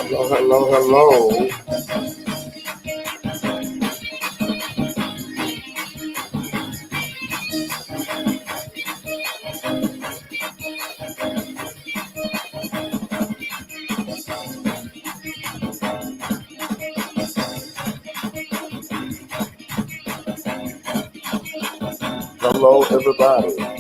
Hello, hello, hello. Hello, everybody.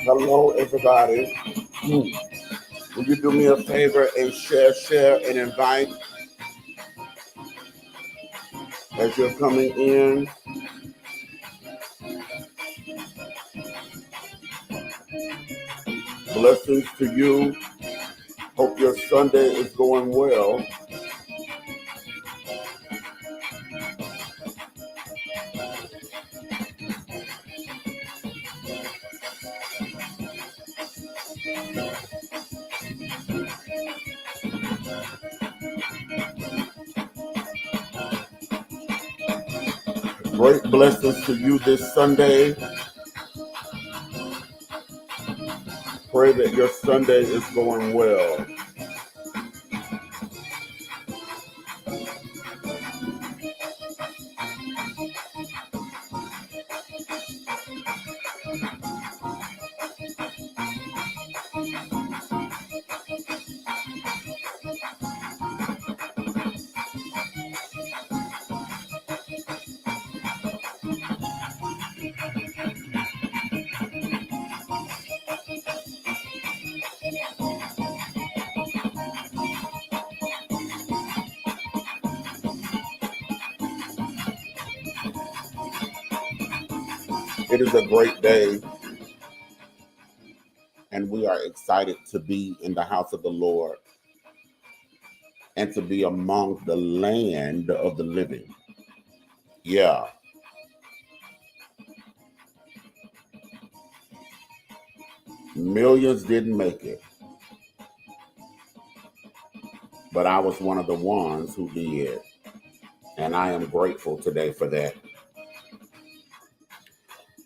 Hello, everybody. Will you do me a favor and share, and invite as you're coming in? Blessings to you. Hope your Sunday is going well. Great blessings to you this Sunday. Pray that your Sunday is going well. It is a great day, and we are excited to be in the house of the Lord and to be among the land of the living. Yeah, millions didn't make it, but I was one of the ones who did, and I am grateful today for that.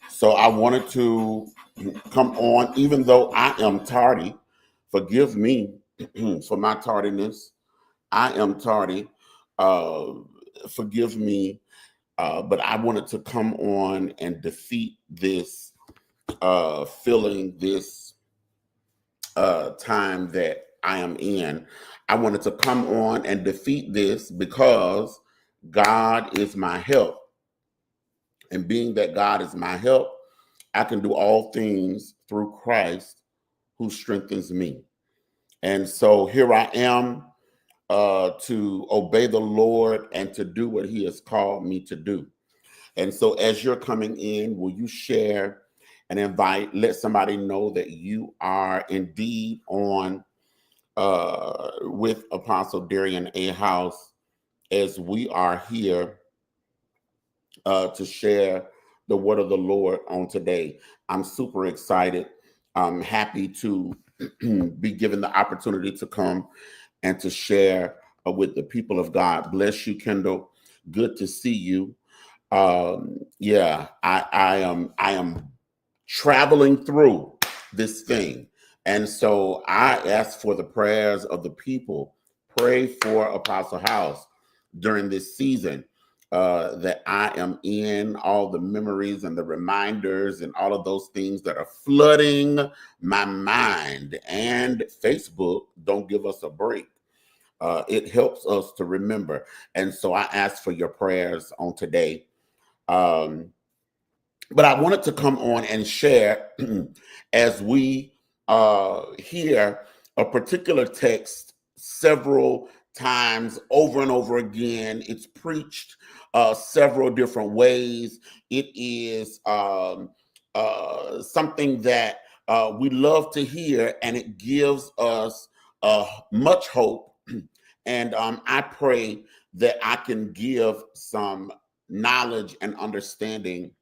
So I wanted to come on, even though I am tardy. Forgive me for my tardiness. I am tardy. Uh, Forgive me, but I wanted to come on and defeat this feeling, this time that I am in. I wanted to come on and defeat this because God is my help. And being that God is my help, I can do all things through Christ who strengthens me. And so here I am to obey the Lord and to do what he has called me to do. And so as you're coming in, will you share and invite, let somebody know that you are indeed on with Apostle Derian A. House as we are here to share the word of the Lord on today. I'm super excited. I'm happy to be given the opportunity to come and to share with the people of God. Bless you, Kendall. Good to see you. Yeah, I am traveling through this thing. And so I ask for the prayers of the people. Pray for Apostle House during this season that I am in, all the memories and the reminders and all of those things that are flooding my mind. And Facebook don't give us a break. It helps us to remember. And so I ask for your prayers on today. Um, but I wanted to come on and share as we here a particular text several times over and over again. It's preached several different ways. It is something that we love to hear, and it gives us much hope. And I pray that I can give some knowledge and understanding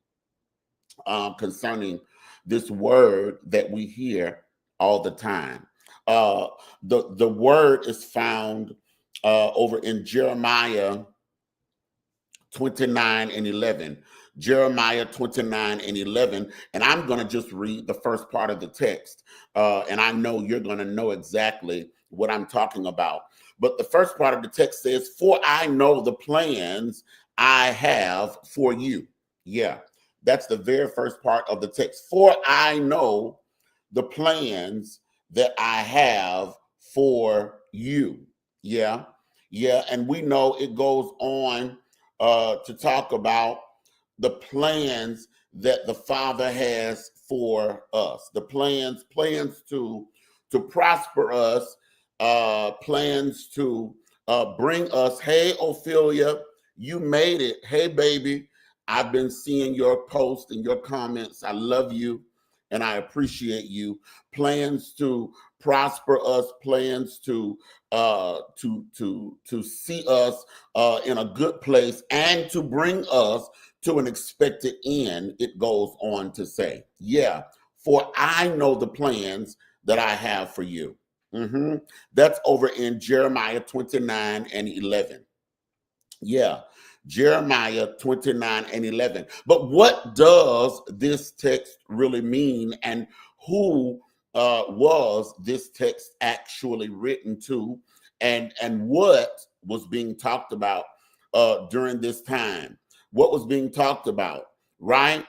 concerning this word that we hear all the time. The word is found over in Jeremiah 29 and 11. Jeremiah 29 and 11. And I'm going to just read the first part of the text. And I know you're going to know exactly what I'm talking about. But the first part of the text says, "For I know the plans I have for you." Yeah, that's the very first part of the text. For I know the plans that I have for you. Yeah, yeah. And we know it goes on to talk about the plans that the Father has for us. The plans to prosper us, plans to bring us. Hey, Ophelia, you made it. Hey, baby, I've been seeing your posts and your comments. I love you and I appreciate you. Plans to prosper us, plans to see us in a good place and to bring us to an expected end. It goes on to say, yeah, for I know the plans that I have for you. That's over in Jeremiah 29 and 11. Yeah, Jeremiah 29 and 11. But what does this text really mean, and who was this text actually written to, and what was being talked about during this time? What was being talked about, right?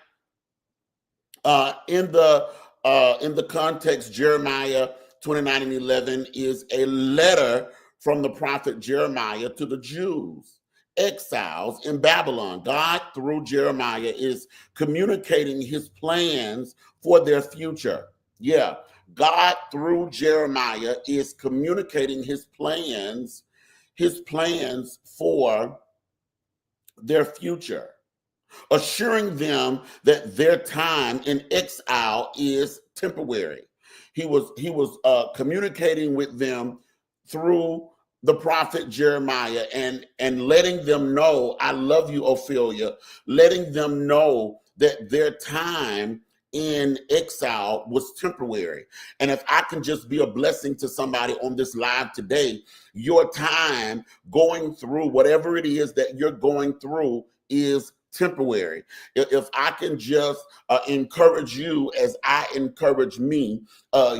In the context, Jeremiah 29 and 11 is a letter from the prophet Jeremiah to the Jews, exiles in Babylon. God, through Jeremiah, is communicating his plans for their future. Yeah, God, through Jeremiah, is communicating his plans for their future, assuring them that their time in exile is temporary. He was communicating with them through the prophet Jeremiah and letting them know, I love you, Ophelia, letting them know that their time in exile was temporary. And if I can just be a blessing to somebody on this live today, your time going through whatever it is that you're going through is temporary. If I can just encourage you as I encourage me,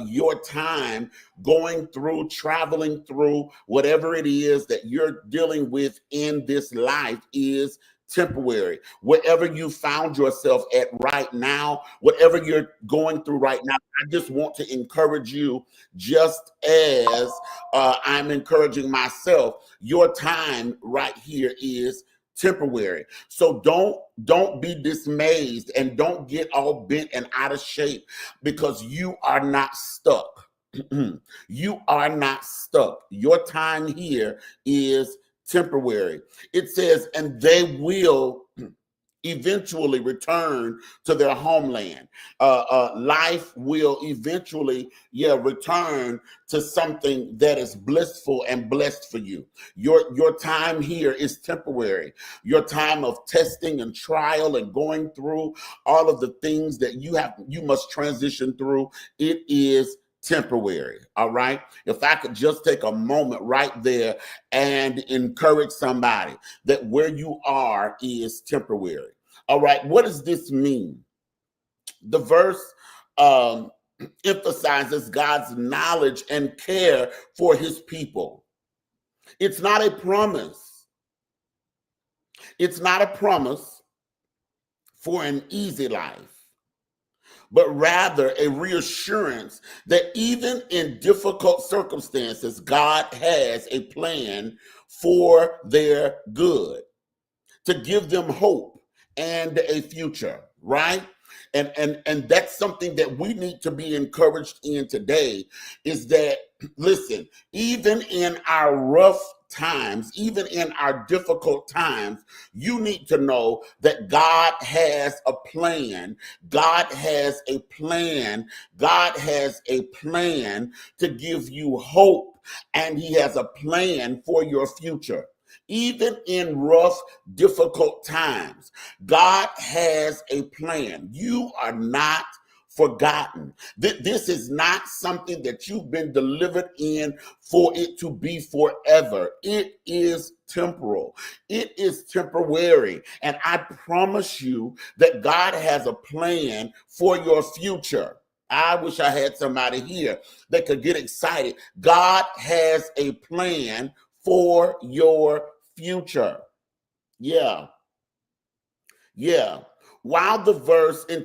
your time going through, traveling through whatever it is that you're dealing with in this life is temporary. Wherever you found yourself at right now, whatever you're going through right now, I just want to encourage you, just as I'm encouraging myself. Your time right here is temporary. So don't be dismayed and don't get all bent and out of shape, because you are not stuck. You are not stuck. Your time here is temporary. It says, and they will eventually return to their homeland. Life will eventually, return to something that is blissful and blessed for you. Your time here is temporary. Your time of testing and trial and going through all of the things that you must transition through, it is temporary. All right. If I could just take a moment right there and encourage somebody that where you are is temporary. All right. What does this mean? The verse emphasizes God's knowledge and care for his people. It's not a promise. It's not a promise for an easy life, but rather a reassurance that even in difficult circumstances, God has a plan for their good, to give them hope and a future, right? And that's something that we need to be encouraged in today, is that, listen, even in our rough times, even in our difficult times, you need to know that God has a plan. God has a plan. God has a plan to give you hope, and he has a plan for your future. Even in rough, difficult times, God has a plan. You are not forgotten. This is not something that you've been delivered in for it to be forever. It is temporal. It is temporary. And I promise you that God has a plan for your future. I wish I had somebody here that could get excited. God has a plan for your future. Yeah. Yeah. While the verse was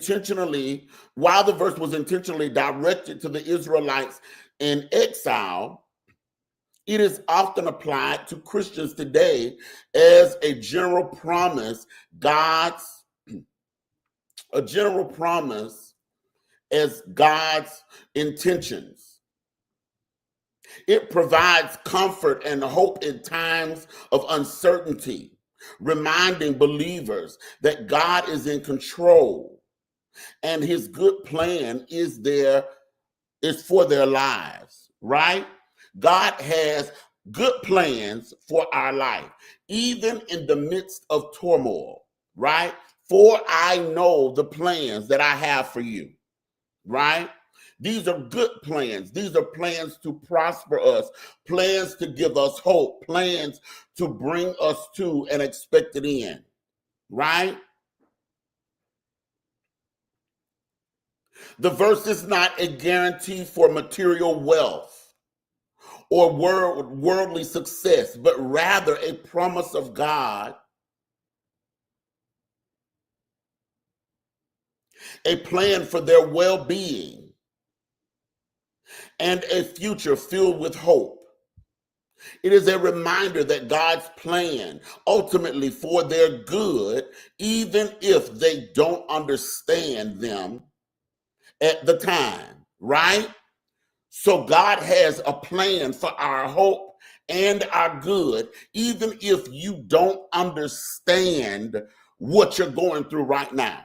intentionally directed to the Israelites in exile, it is often applied to Christians today as a general promise, as God's intentions. It provides comfort and hope in times of uncertainty, reminding believers that God is in control and his good plan is for their lives, right? God has good plans for our life, even in the midst of turmoil, right? For I know the plans that I have for you, right? These are good plans. These are plans to prosper us, plans to give us hope, plans to bring us to an expected end, right? The verse is not a guarantee for material wealth or worldly success, but rather a promise of God, a plan for their well-being, and a future filled with hope. It is a reminder that God's plan ultimately for their good, even if they don't understand them at the time, right? So God has a plan for our hope and our good, even if you don't understand what you're going through right now.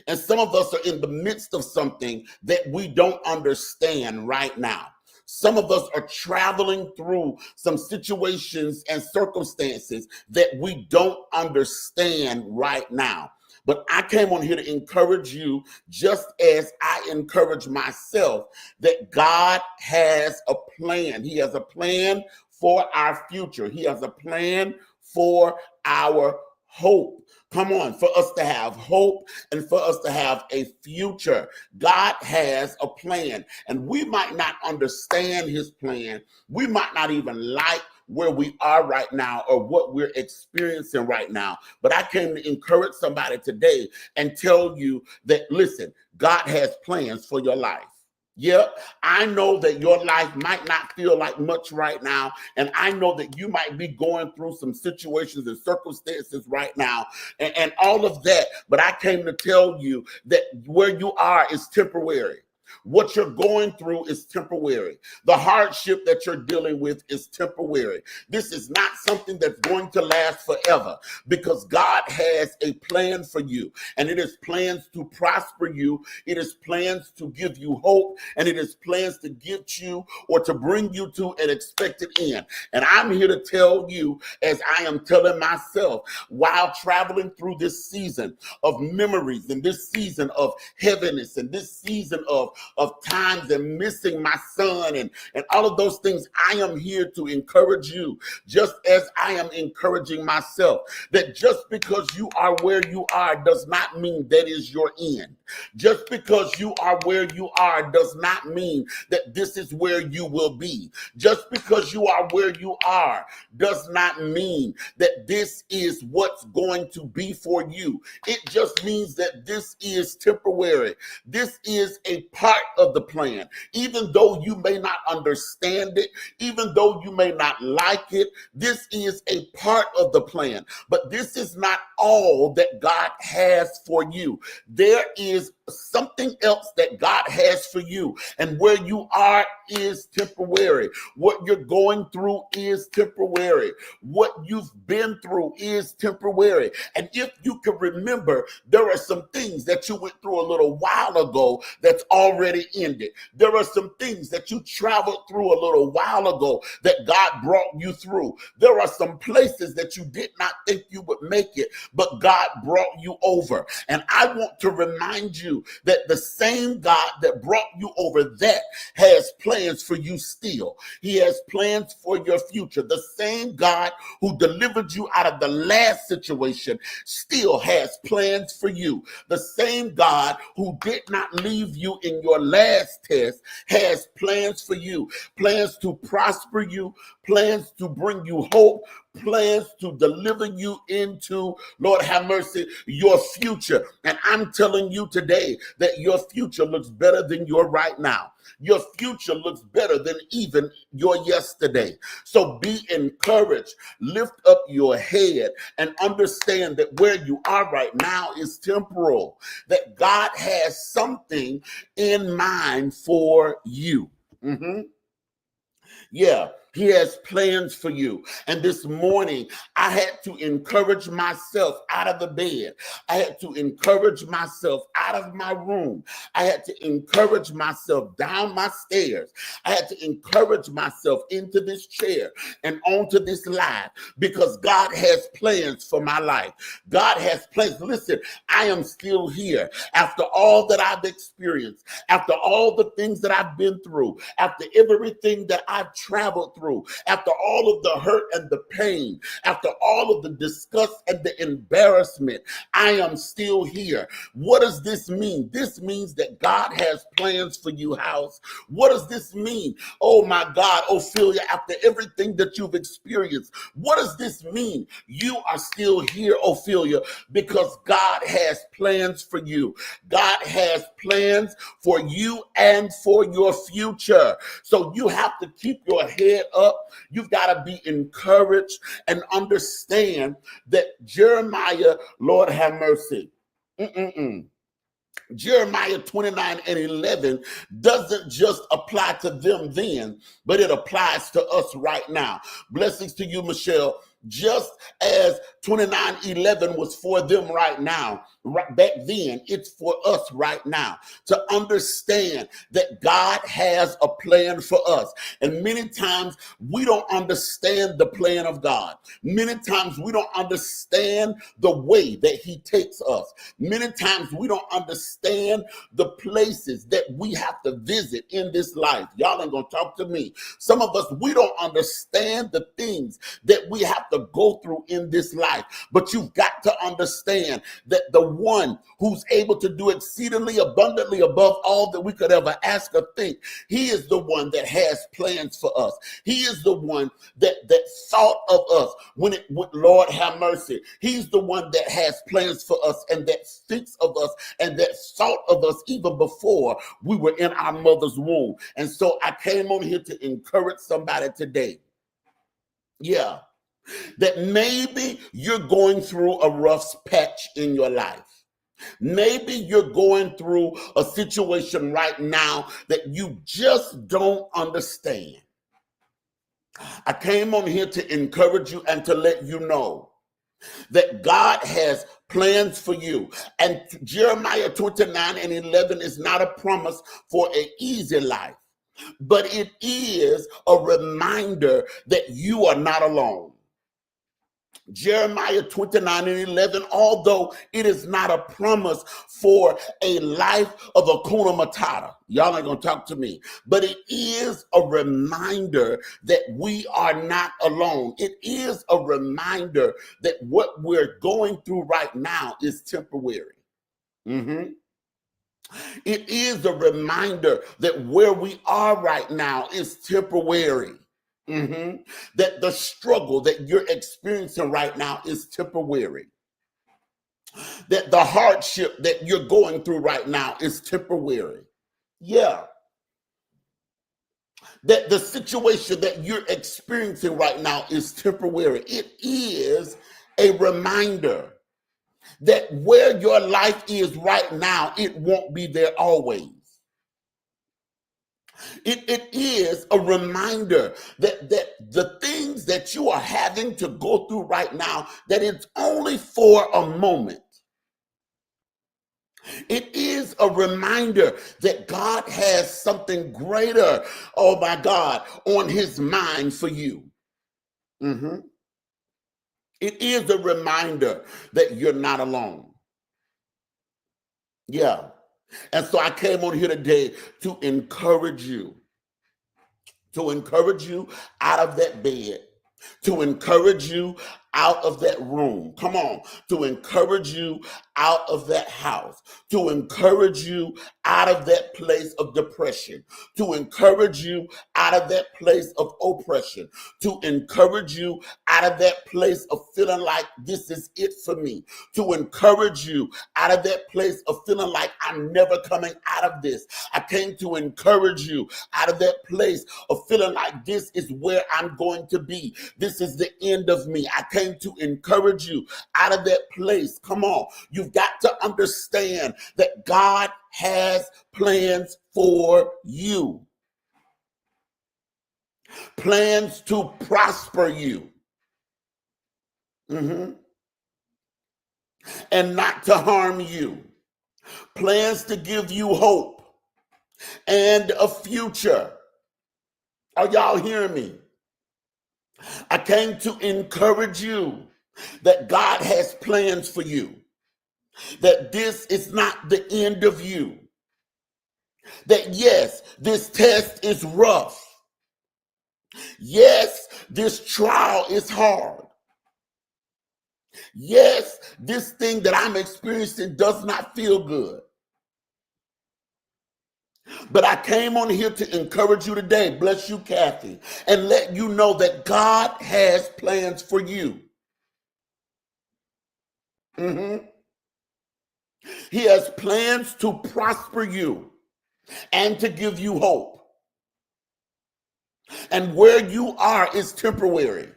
And some of us are in the midst of something that we don't understand right now. Some of us are traveling through some situations and circumstances that we don't understand right now. But I came on here to encourage you, just as I encourage myself, that God has a plan. He has a plan for our future. He has a plan for our hope. Come on, for us to have hope and for us to have a future. God has a plan, and we might not understand his plan. We might not even like where we are right now or what we're experiencing right now. But I came to encourage somebody today and tell you that, listen, God has plans for your life. Yep, I know that your life might not feel like much right now, and I know that you might be going through some situations and circumstances right now, and all of that, but I came to tell you that where you are is temporary. What you're going through is temporary. The hardship that you're dealing with is temporary. This is not something that's going to last forever, because God has a plan for you, and it is plans to prosper you. It is plans to give you hope, and it is plans to get you or to bring you to an expected end. And I'm here to tell you, as I am telling myself, while traveling through this season of memories and this season of heaviness and this season of times and missing my son and all of those things, I am here to encourage you, just as I am encouraging myself, that just because you are where you are does not mean that is your end. Just because you are where you are does not mean that this is where you will be. Just because you are where you are does not mean that this is what's going to be for you. It just means that this is temporary. This is a part part of the plan. Even though you may not understand it, even though you may not like it, this is a part of the plan. But this is not all that God has for you. There is something else that God has for you. And where you are is temporary. What you're going through is temporary. What you've been through is temporary. And if you can remember, there are some things that you went through a little while ago that's already ended. There are some things that you traveled through a little while ago that God brought you through. There are some places that you did not think you would make it, but God brought you over. And I want to remind you that the same God that brought you over that has plans for you still. He has plans for your future. The same God who delivered you out of the last situation still has plans for you. The same God who did not leave you in your last test has plans for you, plans to prosper you, plans to bring you hope, plans to deliver you into, Lord have mercy, your future. And I'm telling you today that your future looks better than your right now. Your future looks better than even your yesterday. So be encouraged, lift up your head, and understand that where you are right now is temporal, that God has something in mind for you. Yeah, he has plans for you. And this morning, I had to encourage myself out of the bed. I had to encourage myself out of my room. I had to encourage myself down my stairs. I had to encourage myself into this chair and onto this live because God has plans for my life. God has plans. Listen, I am still here after all that I've experienced, after all the things that I've been through, after everything that I've traveled through, after all of the hurt and the pain, after all of the disgust and the embarrassment, I am still here. What does this mean? This means that God has plans for you, house. What does this mean? Oh my God, Ophelia, after everything that you've experienced, what does this mean? You are still here, Ophelia, because God has plans for you. God has plans for you and for your future. So you have to keep your head up. You've got to be encouraged and understand that Jeremiah, Lord have mercy. Jeremiah 29:11 doesn't just apply to them then, but it applies to us right now. Blessings to you, Michelle. Just as 29:11 was for them right now, right back then, it's for us right now to understand that God has a plan for us. And many times we don't understand the plan of God. Many times we don't understand the way that he takes us. Many times we don't understand the places that we have to visit in this life. Y'all ain't gonna talk to me. Some of us, we don't understand the things that we have to go through in this life. But you've got to understand that the one who's able to do exceedingly abundantly above all that we could ever ask or think, he is the one that has plans for us. He is the one that thought of us when it would, Lord have mercy. He's the one that has plans for us and that thinks of us and that thought of us even before we were in our mother's womb. And so I came on here to encourage somebody today. Yeah. That maybe you're going through a rough patch in your life. Maybe you're going through a situation right now that you just don't understand. I came on here to encourage you and to let you know that God has plans for you. And Jeremiah 29:11 is not a promise for an easy life, but it is a reminder that you are not alone. Jeremiah 29:11, although it is not a promise for a life of Hakuna Matata, y'all ain't gonna talk to me, but it is a reminder that we are not alone. It is a reminder that what we're going through right now is temporary. It is a reminder that where we are right now is temporary. That the struggle that you're experiencing right now is temporary. That the hardship that you're going through right now is temporary. Yeah. That the situation that you're experiencing right now is temporary. It is a reminder that where your life is right now, it won't be there always. It is a reminder that the things that you are having to go through right now, that it's only for a moment. It is a reminder that God has something greater, oh my God, on his mind for you. Mhm. It is a reminder that you're not alone. Yeah. And so I came on here today to encourage you, out of that bed, to encourage you out of that room. Come on, to encourage you out of that house, to encourage you out of that place of depression, to encourage you out of that place of oppression, to encourage you out of that place of feeling like this is it for me, to encourage you out of that place of feeling like I'm never coming out of this. I came to encourage you out of that place of feeling like this is where I'm going to be. This is the end of me. I came to encourage you out of that place. Come on. You've got to understand that God has plans for you. Plans to prosper you. And not to harm you. Plans to give you hope and a future. Are y'all hearing me? I came to encourage you that God has plans for you, that this is not the end of you, that yes, this test is rough. Yes, this trial is hard. Yes, this thing that I'm experiencing does not feel good. But I came on here to encourage you today, bless you, Kathy, and let you know that God has plans for you. He has plans to prosper you and to give you hope. And where you are is temporary.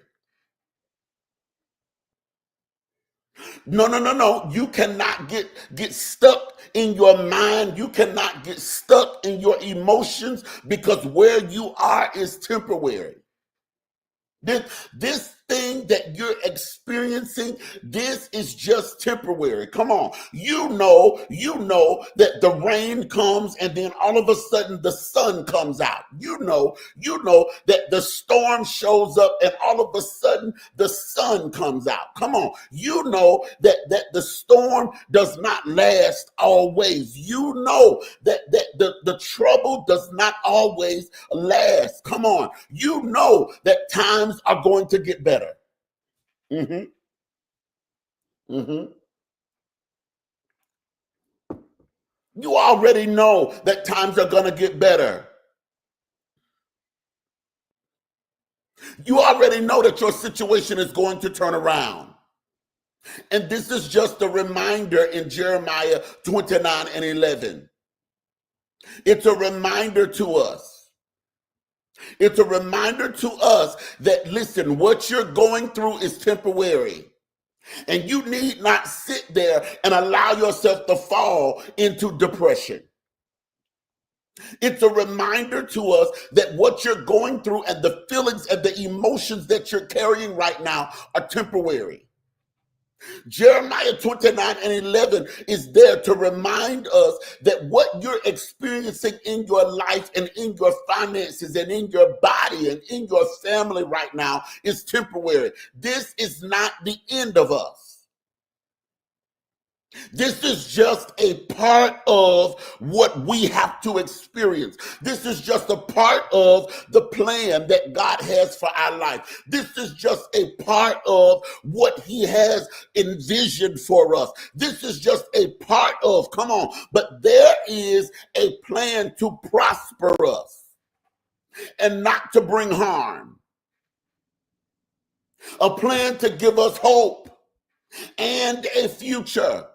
No. You cannot get stuck in your mind. You cannot get stuck in your emotions, because where you are is temporary. This thing that you're experiencing, this is just temporary. Come on. You know that the rain comes and then all of a sudden the sun comes out. You know that the storm shows up and all of a sudden the sun comes out. Come on. You know that the storm does not last always. You know that the trouble does not always last. Come on. You know that times are going to get better. Mm-hmm. Mm-hmm. You already know that times are going to get better. You already know that your situation is going to turn around. And this is just a reminder in Jeremiah 29:11. It's a reminder to us. It's a reminder to us that, listen, what you're going through is temporary. And you need not sit there and allow yourself to fall into depression. It's a reminder to us that what you're going through and the feelings and the emotions that you're carrying right now are temporary. Jeremiah 29:11 is there to remind us that what you're experiencing in your life and in your finances and in your body and in your family right now is temporary. This is not the end of us. This is just a part of what we have to experience. This is just a part of the plan that God has for our life. This is just a part of what he has envisioned for us. This is just a part of, come on, but there is a plan to prosper us and not to bring harm. A plan to give us hope and a future.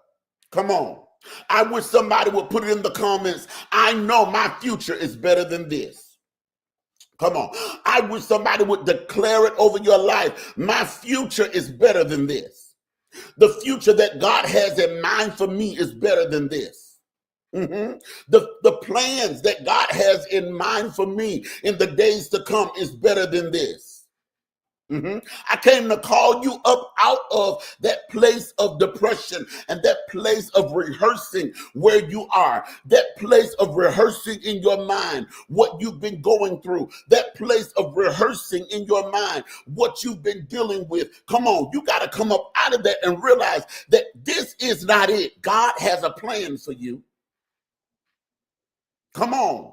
Come on. I wish somebody would put it in the comments. I know my future is better than this. Come on. I wish somebody would declare it over your life. My future is better than this. The future that God has in mind for me is better than this. The plans that God has in mind for me in the days to come is better than this. I came to call you up out of that place of depression and that place of rehearsing where you are, that place of rehearsing in your mind what you've been going through, that place of rehearsing in your mind what you've been dealing with. Come on, you got to come up out of that and realize that this is not it. God has a plan for you. Come on.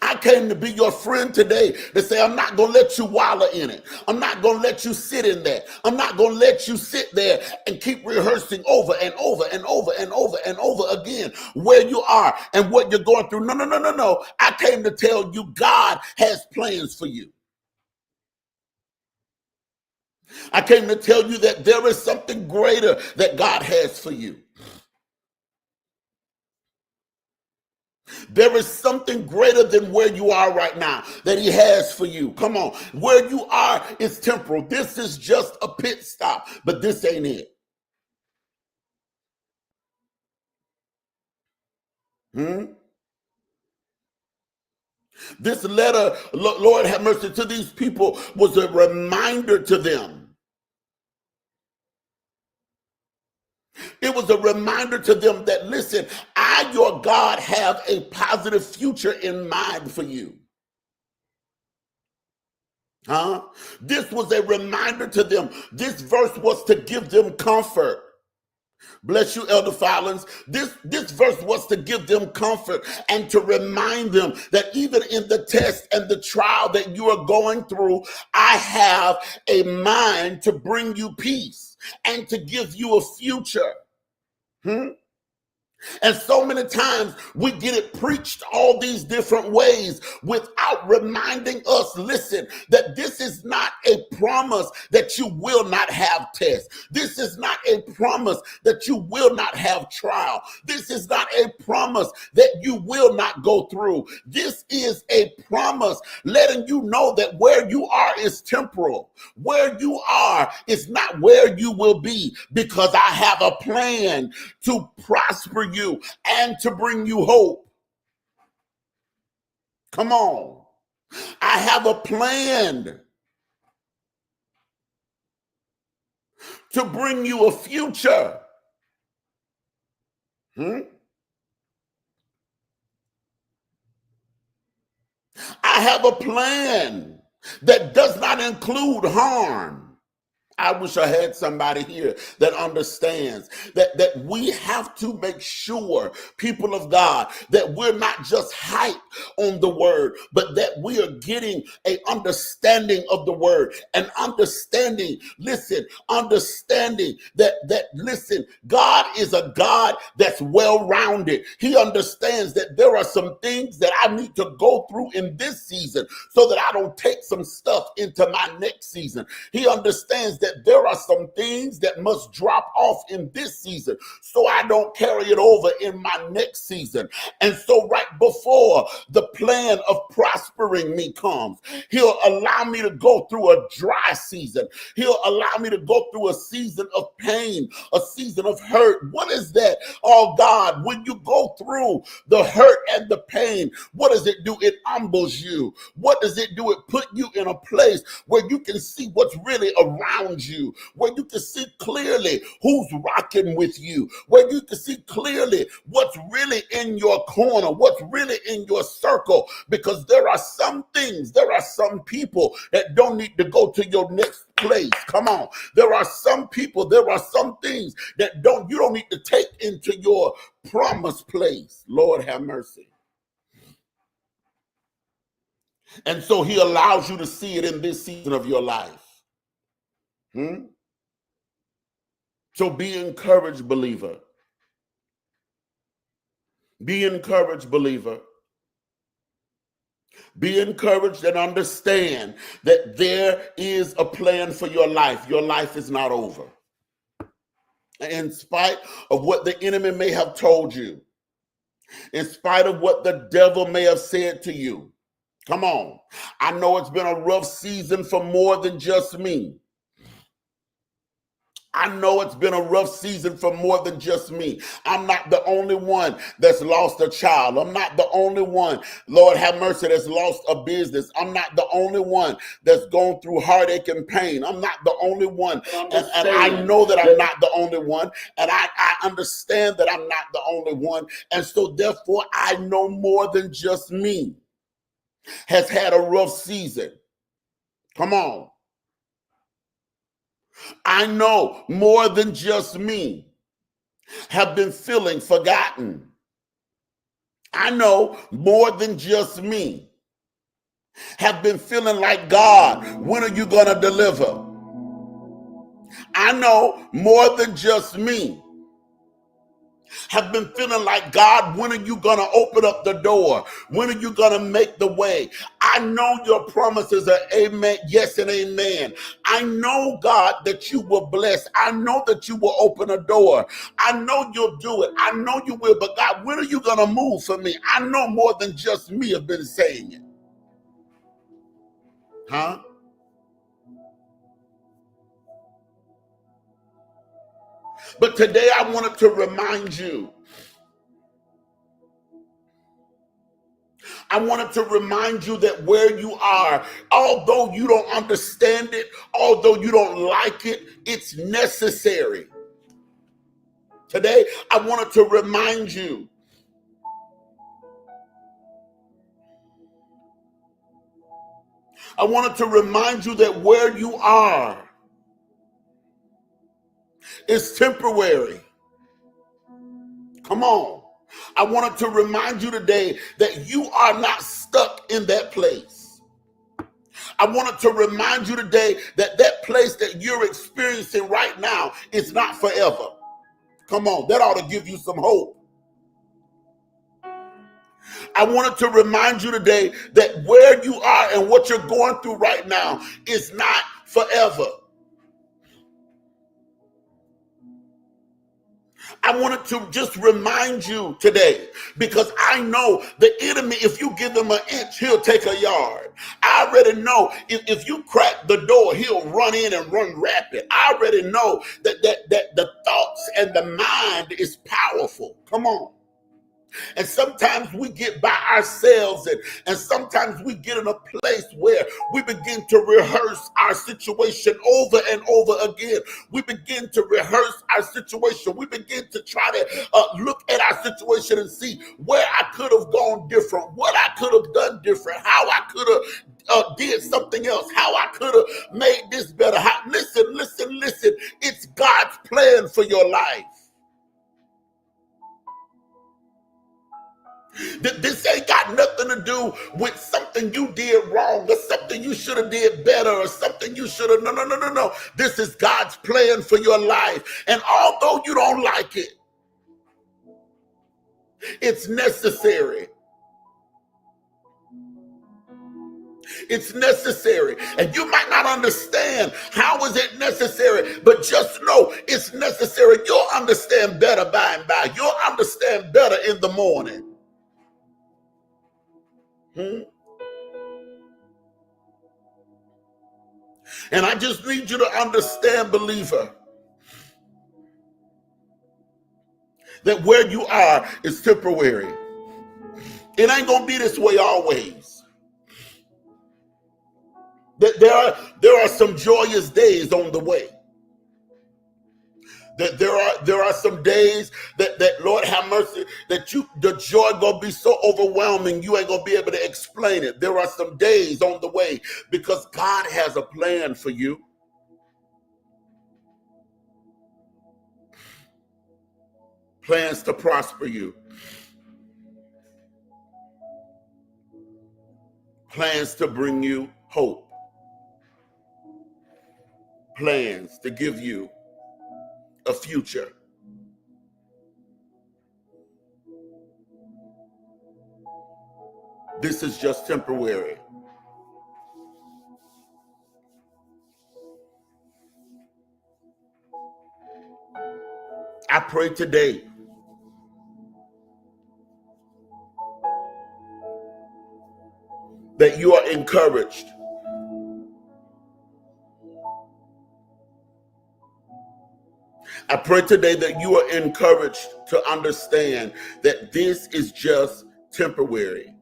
I came to be your friend today to say, I'm not going to let you wallow in it. I'm not going to let you sit in that. I'm not going to let you sit there and keep rehearsing over and over and over and over and over again where you are and what you're going through. No, no, no, no, no. I came to tell you God has plans for you. I came to tell you that there is something greater that God has for you. There is something greater than where you are right now that he has for you. Come on. Where you are is temporal. This is just a pit stop, but this ain't it. This letter, Lord have mercy, to these people was a reminder to them. It was a reminder to them that, listen, I, your God, have a positive future in mind for you. This was a reminder to them. This verse was to give them comfort. Bless you, Elder Fallons. This verse was to give them comfort and to remind them that even in the test and the trial that you are going through, I have a mind to bring you peace and to give you a future. And so many times we get it preached all these different ways without reminding us, listen, that this is not a promise that you will not have tests. This is not a promise that you will not have trial. This is not a promise that you will not go through. This is a promise letting you know that where you are is temporal. Where you are is not where you will be, because I have a plan to prosper you and to bring you hope. Come on. I have a plan to bring you a future. I have a plan that does not include harm. I wish I had somebody here that understands that we have to make sure, people of God, that we're not just hyped on the word, but that we are getting an understanding of the word, and understanding, listen, understanding that listen, God is a God that's well-rounded. He understands that there are some things that I need to go through in this season so that I don't take some stuff into my next season. He understands that there are some things that must drop off in this season so I don't carry it over in my next season. And so right before the plan of prospering me comes, he'll allow me to go through a dry season. He'll allow me to go through a season of pain, a season of hurt. What is that? Oh God, when you go through the hurt and the pain, what does it do? It humbles you. What does it do? It put you in a place where you can see what's really around you, where you can see clearly who's rocking with you, where you can see clearly what's really in your corner, what's really in your circle, because there are some things, there are some people that don't need to go to your next place. Come on. There are some people, there are some things that you don't need to take into your promised place. Lord have mercy. And so he allows you to see it in this season of your life. So be encouraged, believer. Be encouraged, believer. Be encouraged and understand that there is a plan for your life. Your life is not over. In spite of what the enemy may have told you, in spite of what the devil may have said to you. Come on. I know it's been a rough season for more than just me. I know it's been a rough season for more than just me. I'm not the only one that's lost a child. I'm not the only one, Lord have mercy, that's lost a business. I'm not the only one that's gone through heartache and pain. I'm not the only one. And I know that I'm not the only one. And I understand that I'm not the only one. And so therefore, I know more than just me has had a rough season. Come on. I know more than just me have been feeling forgotten. I know more than just me have been feeling like, God, when are you going to deliver? I know more than just me have been feeling like, God, when are you going to open up the door? When are you going to make the way? I know your promises are amen, yes and amen. I know, God, that you will bless. I know that you will open a door. I know you'll do it. I know you will. But God, when are you going to move for me? I know more than just me have been saying it. Huh? But today I wanted to remind you. I wanted to remind you that where you are, although you don't understand it, although you don't like it, it's necessary. Today, I wanted to remind you. I wanted to remind you that where you are is temporary. Come on. I wanted to remind you today that you are not stuck in that place. I wanted to remind you today that that place that you're experiencing right now is not forever. Come on, that ought to give you some hope. I wanted to remind you today that where you are and what you're going through right now is not forever. I wanted to just remind you today, because I know the enemy, if you give him an inch, he'll take a yard. I already know if you crack the door, he'll run in and run rapid. I already know that the thoughts and the mind is powerful. Come on. And sometimes we get by ourselves, and sometimes we get in a place where we begin to rehearse our situation over and over again. We begin to rehearse our situation. We begin to try to look at our situation and see where I could have gone different, what I could have done different, how I could have did something else, how I could have made this better. Listen. It's God's plan for your life. This ain't got nothing to do with something you did wrong or something you should have did better or something you should have. No. This is God's plan for your life. And although you don't like it, it's necessary. It's necessary. And you might not understand how is it necessary, but just know it's necessary. You'll understand better by and by. You'll understand better in the morning. And I just need you to understand, believer, that where you are is temporary. It ain't gonna be this way always. That there are some joyous days on the way. That there are some days that Lord have mercy, that the joy gonna be so overwhelming you ain't gonna be able to explain it. There are some days on the way because God has a plan for you. Plans to prosper you. Plans to bring you hope. Plans to give you a future. This is just temporary. pray today that you are encouraged. I pray today that you are encouraged to understand that this is just temporary.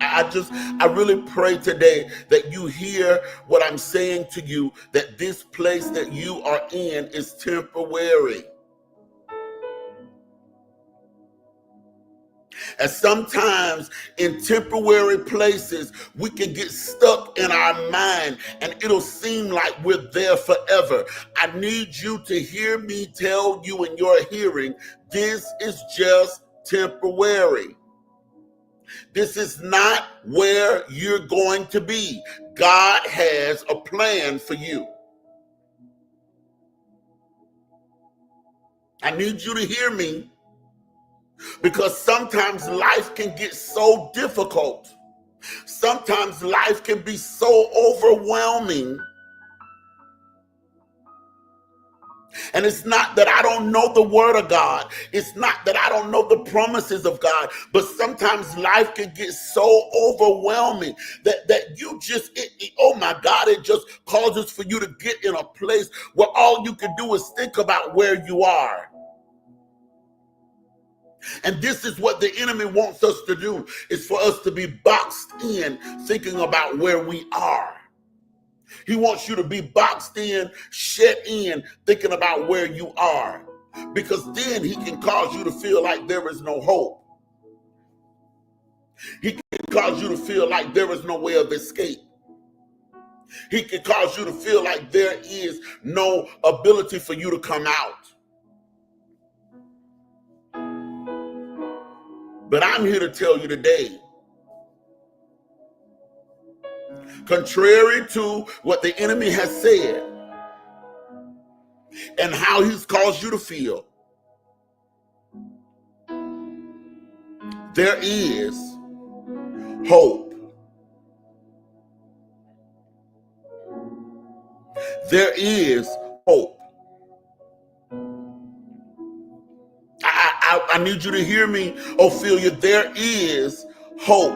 I really pray today that you hear what I'm saying to you, that this place that you are in is temporary. And sometimes in temporary places, we can get stuck in our mind and it'll seem like we're there forever. I need you to hear me tell you in your hearing, this is just temporary. This is not where you're going to be. God has a plan for you. I need you to hear me, because sometimes life can get so difficult. Sometimes life can be so overwhelming. And it's not that I don't know the word of God. It's not that I don't know the promises of God. But sometimes life can get so overwhelming that you just, oh my God, it just causes for you to get in a place where all you can do is think about where you are. And this is what the enemy wants us to do, is for us to be boxed in thinking about where we are. He wants you to be boxed in, shut in, thinking about where you are. Because then he can cause you to feel like there is no hope. He can cause you to feel like there is no way of escape. He can cause you to feel like there is no ability for you to come out. But I'm here to tell you today, contrary to what the enemy has said and how he's caused you to feel, there is hope. There is hope. I need you to hear me, Ophelia. There is hope.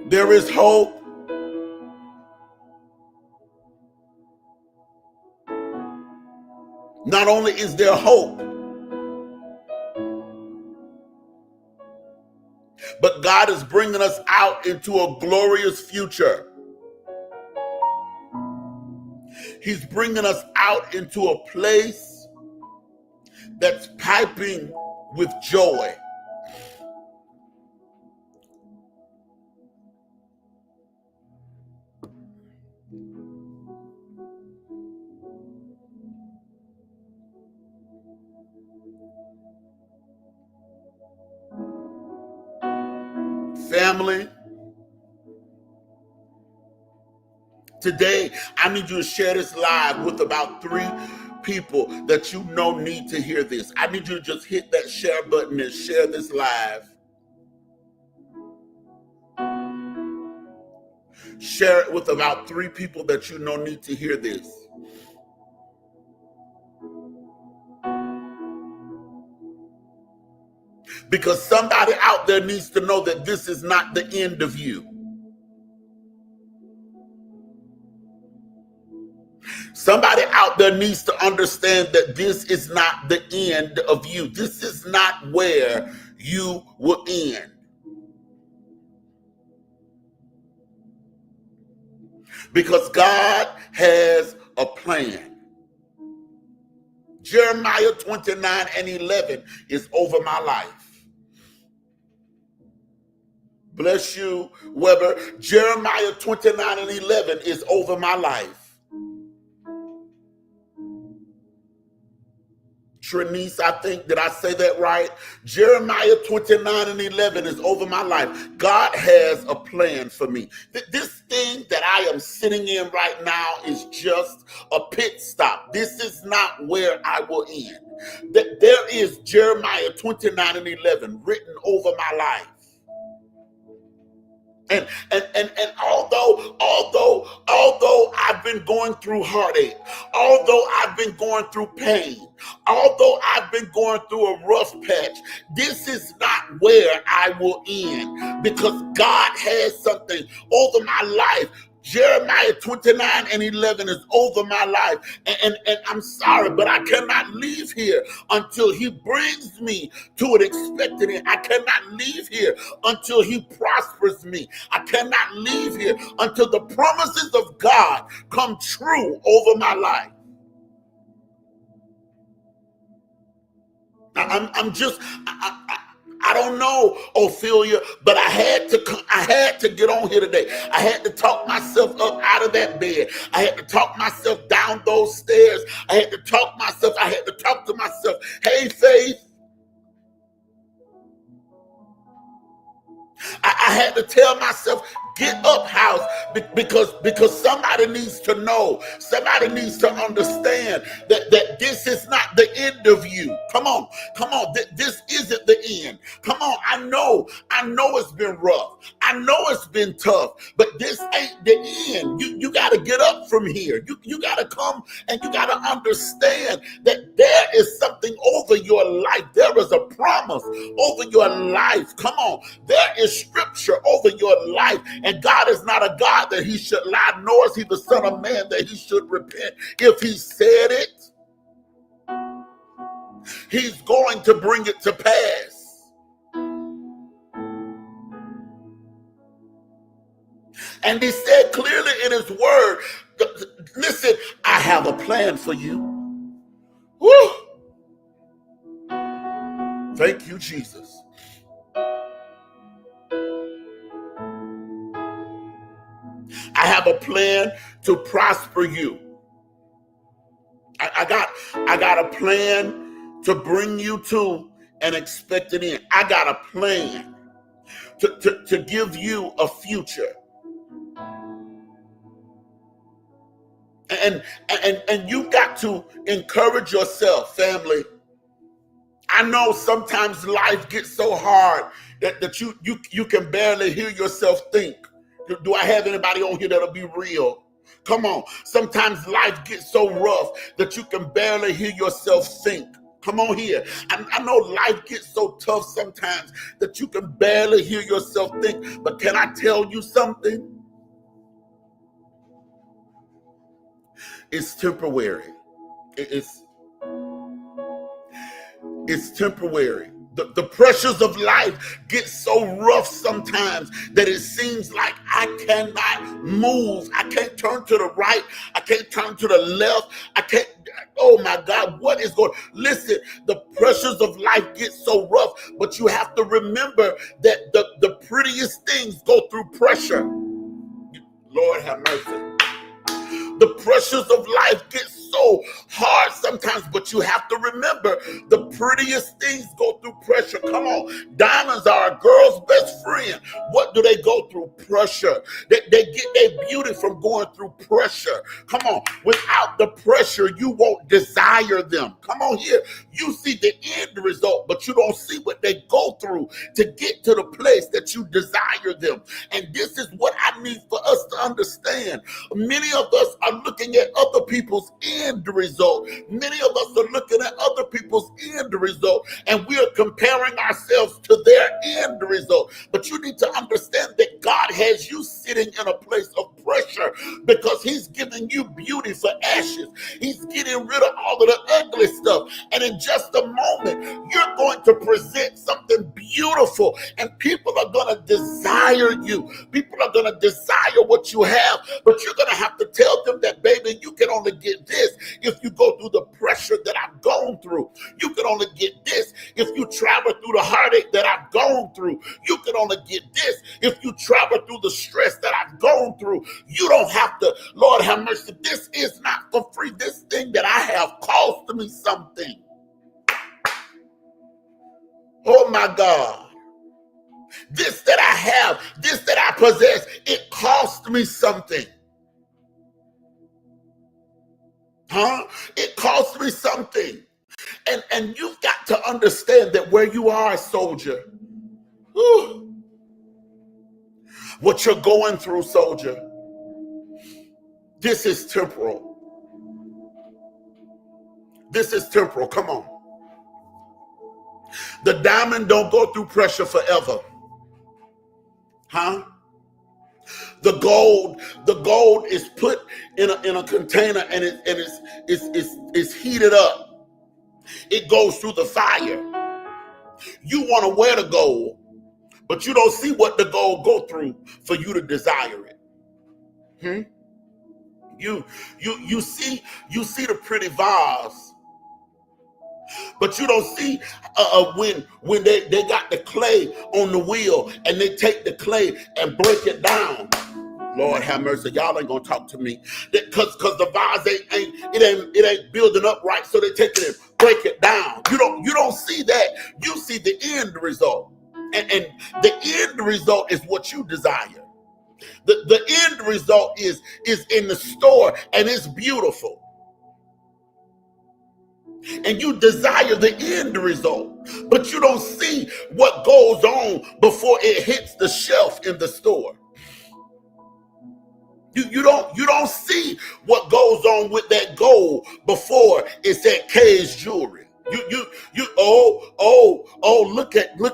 There is hope. Not only is there hope, but God is bringing us out into a glorious future. He's bringing us out into a place that's piping with joy. Family, today I need you to share this live with about 3 people that you know need to hear this. I need you to just hit that share button and share this live. Share it with about 3 people that you know need to hear this. Because somebody out there needs to know that this is not the end of you. Somebody out there needs to understand that this is not the end of you. This is not where you will end. Because God has a plan. Jeremiah 29:11 is over my life. Bless you, Weber. Jeremiah 29:11 is over my life. Trinice, I think, did I say that right? Jeremiah 29:11 is over my life. God has a plan for me. This thing that I am sitting in right now is just a pit stop. This is not where I will end. There is Jeremiah 29:11 written over my life. And although I've been going through heartache, although I've been going through pain, although I've been going through a rough patch, this is not where I will end, because God has something over my life. Jeremiah 29:11 is over my life. And I'm sorry, but I cannot leave here until he brings me to an expected end. I cannot leave here until he prospers me. I cannot leave here until the promises of God come true over my life. I'm just, I don't know, Ophelia, but I had to get on here today. I had to talk myself up out of that bed. I had to talk myself down those stairs. I had to talk to myself. Hey, Faith. I had to tell myself, get up, house, because somebody needs to know, somebody needs to understand that this is not the end of you. Come on, this isn't the end. Come on, I know it's been rough, I know it's been tough, but this ain't the end. You got to get up from here. You got to come and you got to understand that there is something over your life. There is a promise over your life. Come on, there is scripture over your life, and God is not a God that he should lie, nor is he the son of man that he should repent. If he said it, he's going to bring it to pass. And he said clearly in his word, listen, I have a plan for you. Woo! Thank you, Jesus. I have a plan to prosper you. I got a plan to bring you to an expected end. I got a plan to give you a future. And you got to encourage yourself, family. I know sometimes life gets so hard that you can barely hear yourself think. Do I have anybody on here that'll be real? Come on. Sometimes life gets so rough that you can barely hear yourself think. Come on here. I know life gets so tough sometimes that you can barely hear yourself think. But can I tell you something? It's temporary. It's temporary. The pressures of life get so rough sometimes that it seems like I cannot move. I can't turn to the right. I can't turn to the left. I can't. Oh my God, what is going on? Listen, the pressures of life get so rough, but you have to remember that the prettiest things go through pressure. Lord have mercy. The pressures of life get so hard sometimes, but you have to remember the prettiest things go through pressure. Come on, diamonds are a girl's best friend. What do they go through? Pressure. They get their beauty from going through pressure. Come on, without the pressure, you won't desire them. Come on here. You see the end result, but you don't see what they go through to get to the place that you desire them. And this is what I need for us to understand. Many of us are looking at other people's end result. Many of us are looking at other people's end result, and we are comparing ourselves to their end result. But you need to understand that God has you sitting in a place of pressure because he's giving you beauty for ashes. He's getting rid of all of the ugly stuff. And in just a moment, you're going to present something beautiful, and people are going to desire you. People are going to desire what you have, but you're going to have to tell them that, baby, you can only get this if you go through the pressure that I've gone through. You can only get this if you travel through the heartache that I've gone through. You can only get this if you travel through the stress that I've gone through. You don't have to, Lord have mercy. This is not for free. This thing that I have cost me something. Oh my God. This that I have, this that I possess, it cost me something. It cost me something. And you've got to understand that where you are, soldier, What you're going through, soldier, this is temporal. This is temporal. Come on. The diamond don't go through pressure forever. Huh? The gold is put in a container and it's heated up. It goes through the fire. You want to wear the gold, but you don't see what the gold go through for you to desire it. You see the pretty vase, but you don't see when they got the clay on the wheel and they take the clay and break it down. Lord have mercy, y'all ain't gonna talk to me, because the vase ain't building up right, so they take it and break it down. You don't see that. You see the end result, and the end result is what you desire. The end result is in the store and it's beautiful. And you desire the end result, but you don't see what goes on before it hits the shelf in the store. You don't see what goes on with that gold before it's at Kay's jewelry. Look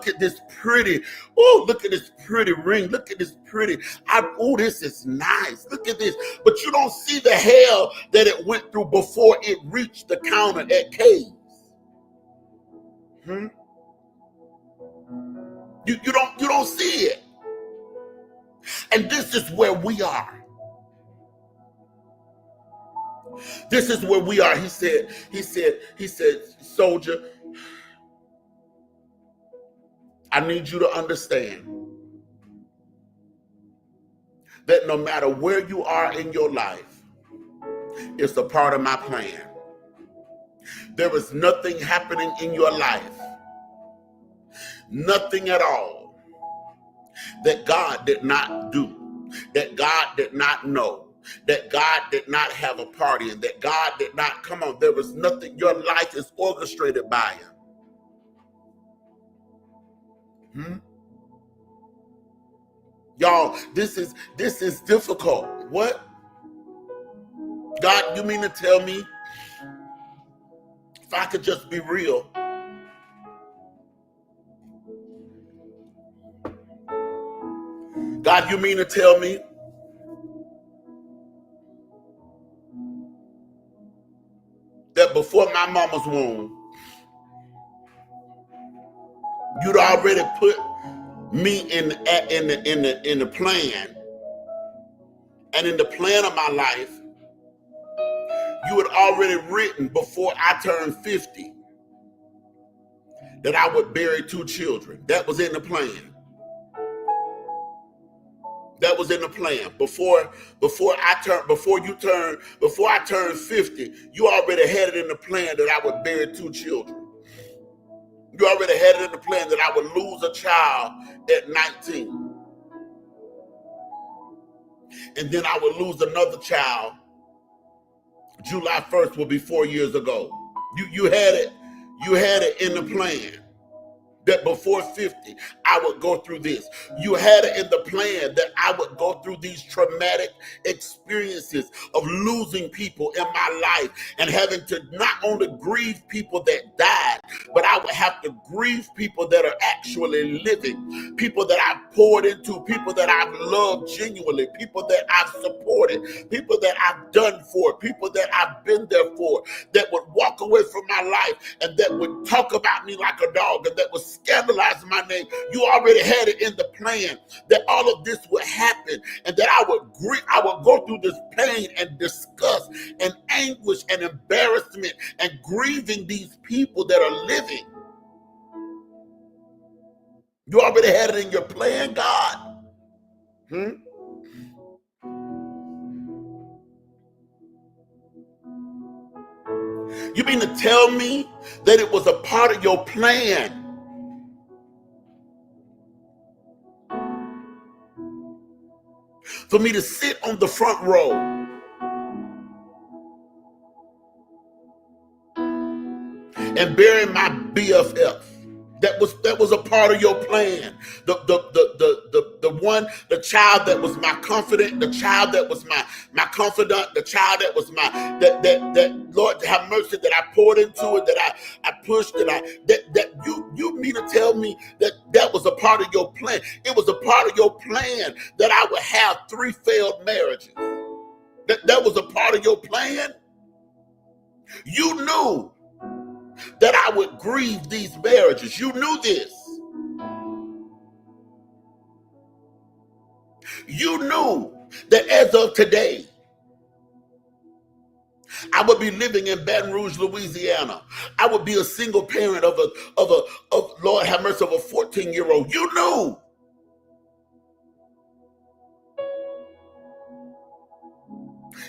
at this pretty, look at this pretty ring. Look at this pretty, this is nice. Look at this. But you don't see the hell that it went through before it reached the counter at Kay's. You don't see it. And this is where we are. This is where we are. He said, soldier, I need you to understand that no matter where you are in your life, it's a part of my plan. There is nothing happening in your life, nothing at all, that God did not do, that God did not know, that God did not have a party in, that God did not, come on, there was nothing. Your life is orchestrated by him. Y'all, this is difficult. What? God, you mean to tell me, if I could just be real, God, you mean to tell me that before my mama's womb, you'd already put me in the plan, and in the plan of my life, you had already written before I turned 50 that I would bury 2 children. That was in the plan. That was in the plan. Before I turned 50, you already had it in the plan that I would bury 2 children. You already had it in the plan that I would lose a child at 19. And then I would lose another child. July 1st will be 4 years ago. You had it in the plan that before 50, I would go through this. You had it in the plan that I would go through these traumatic experiences of losing people in my life and having to not only grieve people that died, but I would have to grieve people that are actually living, people that I've poured into, people that I've loved genuinely, people that I've supported, people that I've done for, people that I've been there for, that would walk away from my life and that would talk about me like a dog and that would scandalize my name. You already had it in the plan that all of this would happen and that I would go through this pain and disgust and anguish and embarrassment and grieving these people that are living. You already had it in your plan, God. You mean to tell me that it was a part of your plan for me to sit on the front row and bury my BFF, That was a part of your plan. The child that was my confidant, the child that was my confidant, the child that was my that Lord have mercy, that I poured into it, that I pushed, that you mean to tell me that was a part of your plan? It was a part of your plan that I would have 3 failed marriages. That was a part of your plan. You knew that I would grieve these marriages. You knew this. You knew that as of today, I would be living in Baton Rouge, Louisiana. I would be a single parent of Lord have mercy, of a 14-year-old. You knew.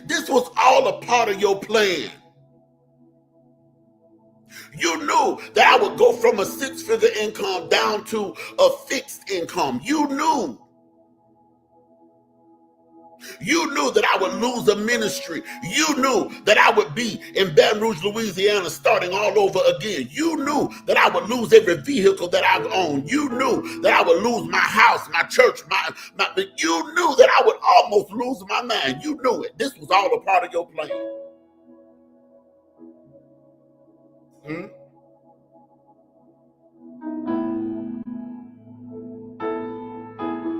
This was all a part of your plan. You knew that I would go from a 6-figure income down to a fixed income. You knew. You knew that I would lose a ministry. You knew that I would be in Baton Rouge, Louisiana, starting all over again. You knew that I would lose every vehicle that I've owned. You knew that I would lose my house, my church, you knew that I would almost lose my mind. You knew it. This was all a part of your plan.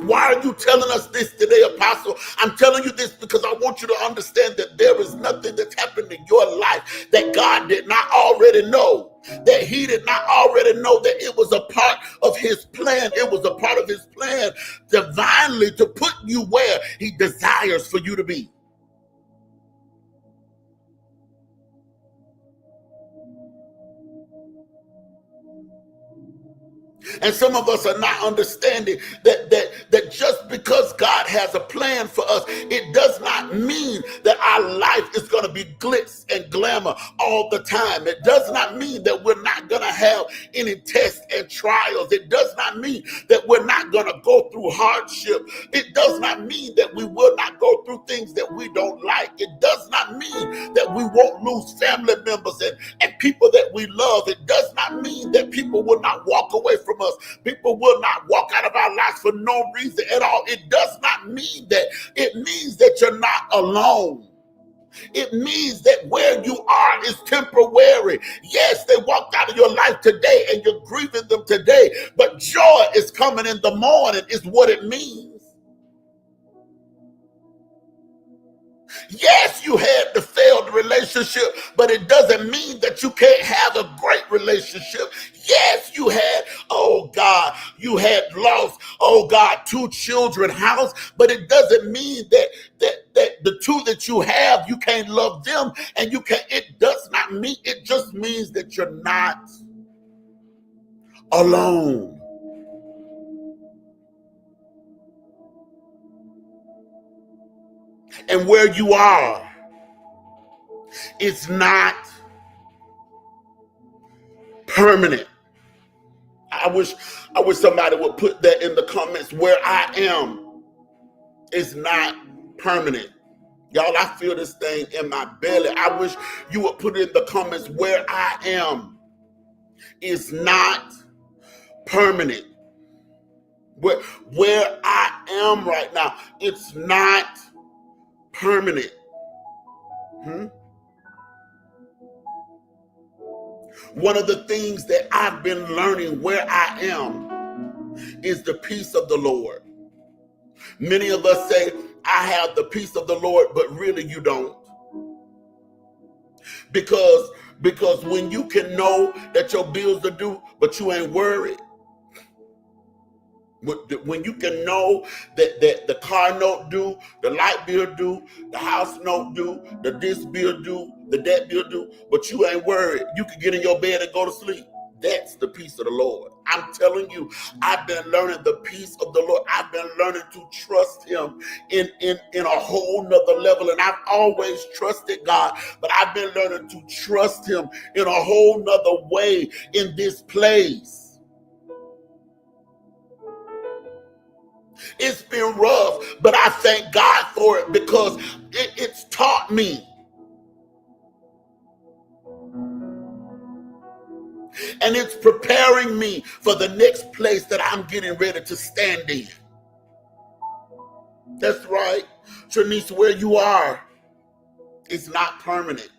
Why are you telling us this today, Apostle? I'm telling you this because I want you to understand that there is nothing that's happened in your life that God did not already know, that he did not already know, that it was a part of his plan. It was a part of his plan divinely to put you where he desires for you to be. And some of us are not understanding that just because God has a plan for us, it does not mean that our life is going to be glitz and glamour all the time. It does not mean that we're not going to have any tests and trials. It does not mean that we're not going to go through hardship. It does not mean that we will not go through things that we don't like. It does not mean that we won't lose family members and people that we love. It does not mean that people will not walk away from us. People will not walk out of our lives for no reason at all. It does not mean that. It means that you're not alone. It means that where you are is temporary. Yes, they walked out of your life today and you're grieving them today, but joy is coming in the morning is what it means. Yes, you had the failed relationship, but it doesn't mean that you can't have a great relationship. Yes, you had, oh God, you had lost, oh God, 2 children house, but it doesn't mean that the 2 that you have, you can't love them, and you can't. It does not mean, it just means that you're not alone. And where you are, it's not permanent. I wish somebody would put that in the comments. Where I am is not permanent. Y'all, I feel this thing in my belly. I wish you would put in the comments, where I am is not permanent. Where I am right now, it's not permanent. One of the things that I've been learning where I am is the peace of the Lord. Many of us say, I have the peace of the Lord, but really you don't. Because when you can know that your bills are due, but you ain't worried. When you can know that the car note due, the light bill due, the house note due, the this bill due, the that bill due, but you ain't worried. You can get in your bed and go to sleep. That's the peace of the Lord. I'm telling you, I've been learning the peace of the Lord. I've been learning to trust him in a whole nother level. And I've always trusted God, but I've been learning to trust him in a whole nother way in this place. It's been rough, but I thank God for it because it's taught me. And it's preparing me for the next place that I'm getting ready to stand in. That's right. Trinice, where you are is not permanent.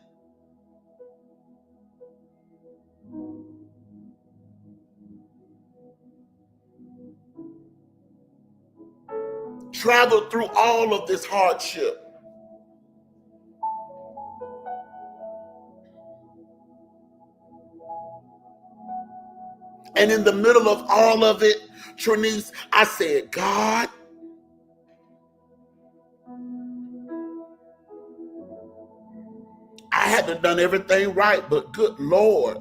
Travel through all of this hardship. And in the middle of all of it, Trinice, I said, God, I hadn't done everything right, but good Lord.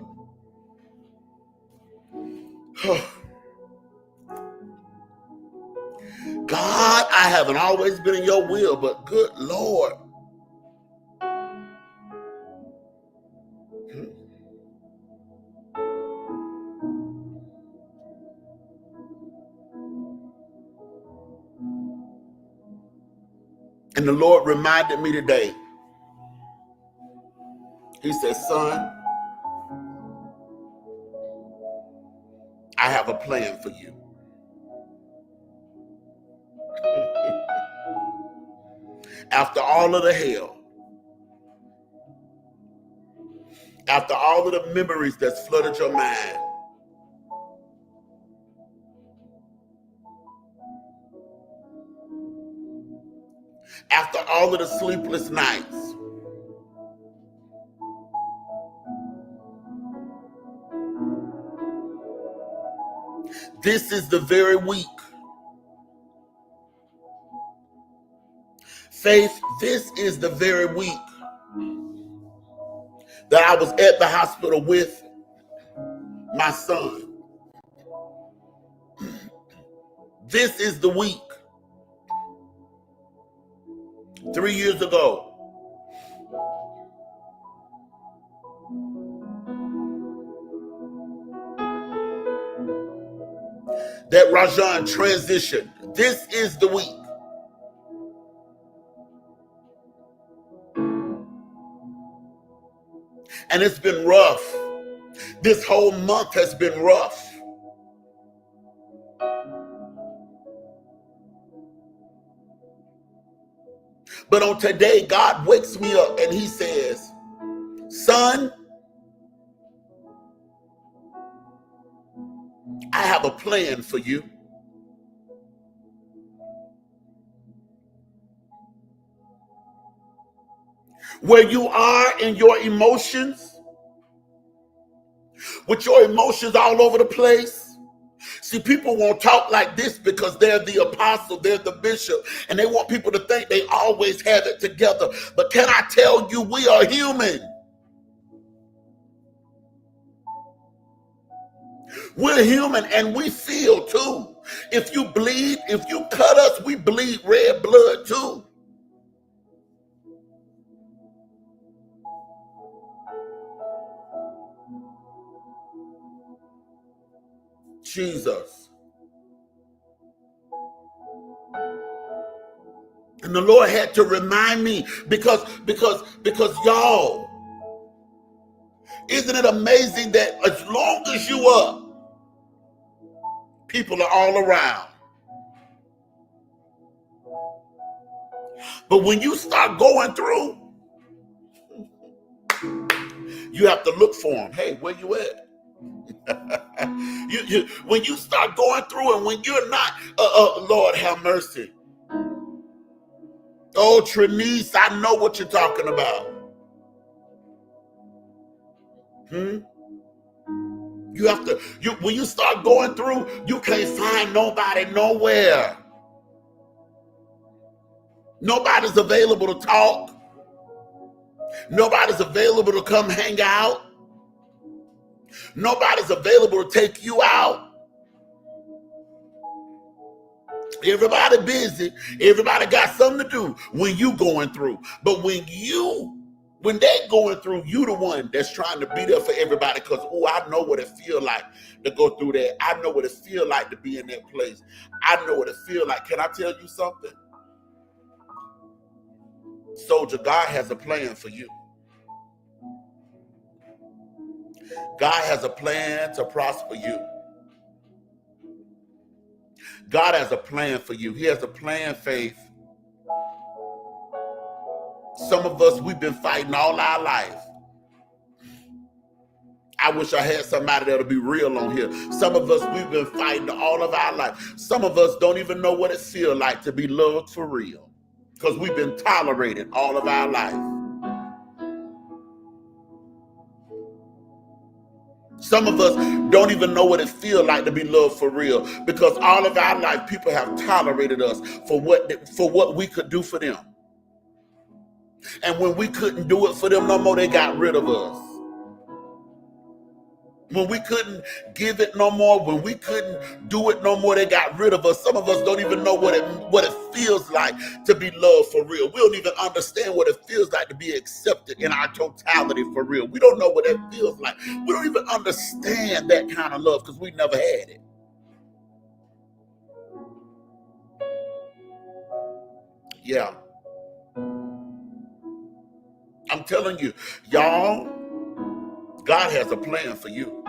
God, I haven't always been in your will, but good Lord. And the Lord reminded me today. He said, son, I have a plan for you. After all of the hell, after all of the memories that's flooded your mind, after all of the sleepless nights, this is the very week. Faith, this is the very week that I was at the hospital with my son. This is the week 3 years ago that Rajan transitioned. This is the week. And it's been rough. This whole month has been rough. But on today, God wakes me up and he says, son, I have a plan for you. Where you are in your emotions, with your emotions all over the place. See, people won't talk like this because they're the apostle, they're the bishop, and they want people to think they always have it together. But can I tell you, we are human. We're human and we feel too. If you bleed, if you cut us, we bleed red blood too. Jesus. And the Lord had to remind me because y'all, isn't it amazing that as long as you up, people are all around. But when you start going through, you have to look for them. Hey, where you at? When you start going through and when you're not, Lord have mercy. Oh, Trinice, I know what you're talking about. You have to, when you start going through, you can't find nobody nowhere. Nobody's available to talk. Nobody's available to come hang out. Nobody's available to take you out. Everybody busy. Everybody got something to do when you going through. But when they going through, you the one that's trying to be there for everybody because, oh, I know what it feel like to go through that. I know what it feel like to be in that place. I know what it feel like. Can I tell you something? Soldier, God has a plan for you. God has a plan to prosper you. God has a plan for you. He has a plan, Faith. Some of us, we've been fighting all our life. I wish I had somebody that'll be real on here. Some of us, we've been fighting all of our life. Some of us don't even know what it feels like to be loved for real, because we've been tolerated all of our life. Some of us don't even know what it feels like to be loved for real, because all of our life people have tolerated us for what we could do for them. And when we couldn't do it for them no more, they got rid of us. When we couldn't give it no more, when we couldn't do it no more, they got rid of us. Some of us don't even know what it feels like to be loved for real. We don't even understand what it feels like to be accepted in our totality for real. We don't know what it feels like. We don't even understand that kind of love because we never had it. Yeah. I'm telling you, y'all, God has a plan for you.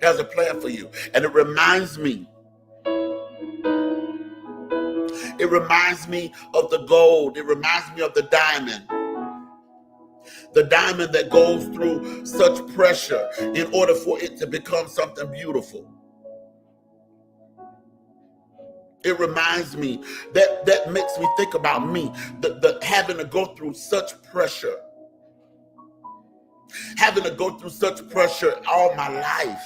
Has a plan for you. And it reminds me of the gold. It reminds me of the diamond. The diamond that goes through such pressure in order for it to become something beautiful. It reminds me, that makes me think about me, the having to go through such pressure. Having to go through such pressure all my life.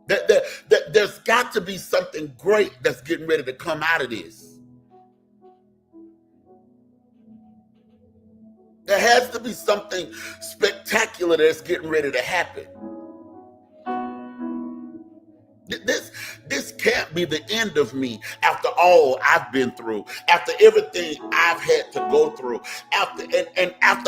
There's got to be something great that's getting ready to come out of this. There has to be something spectacular that's getting ready to happen. This can't be the end of me after all I've been through, after everything I've had to go through, after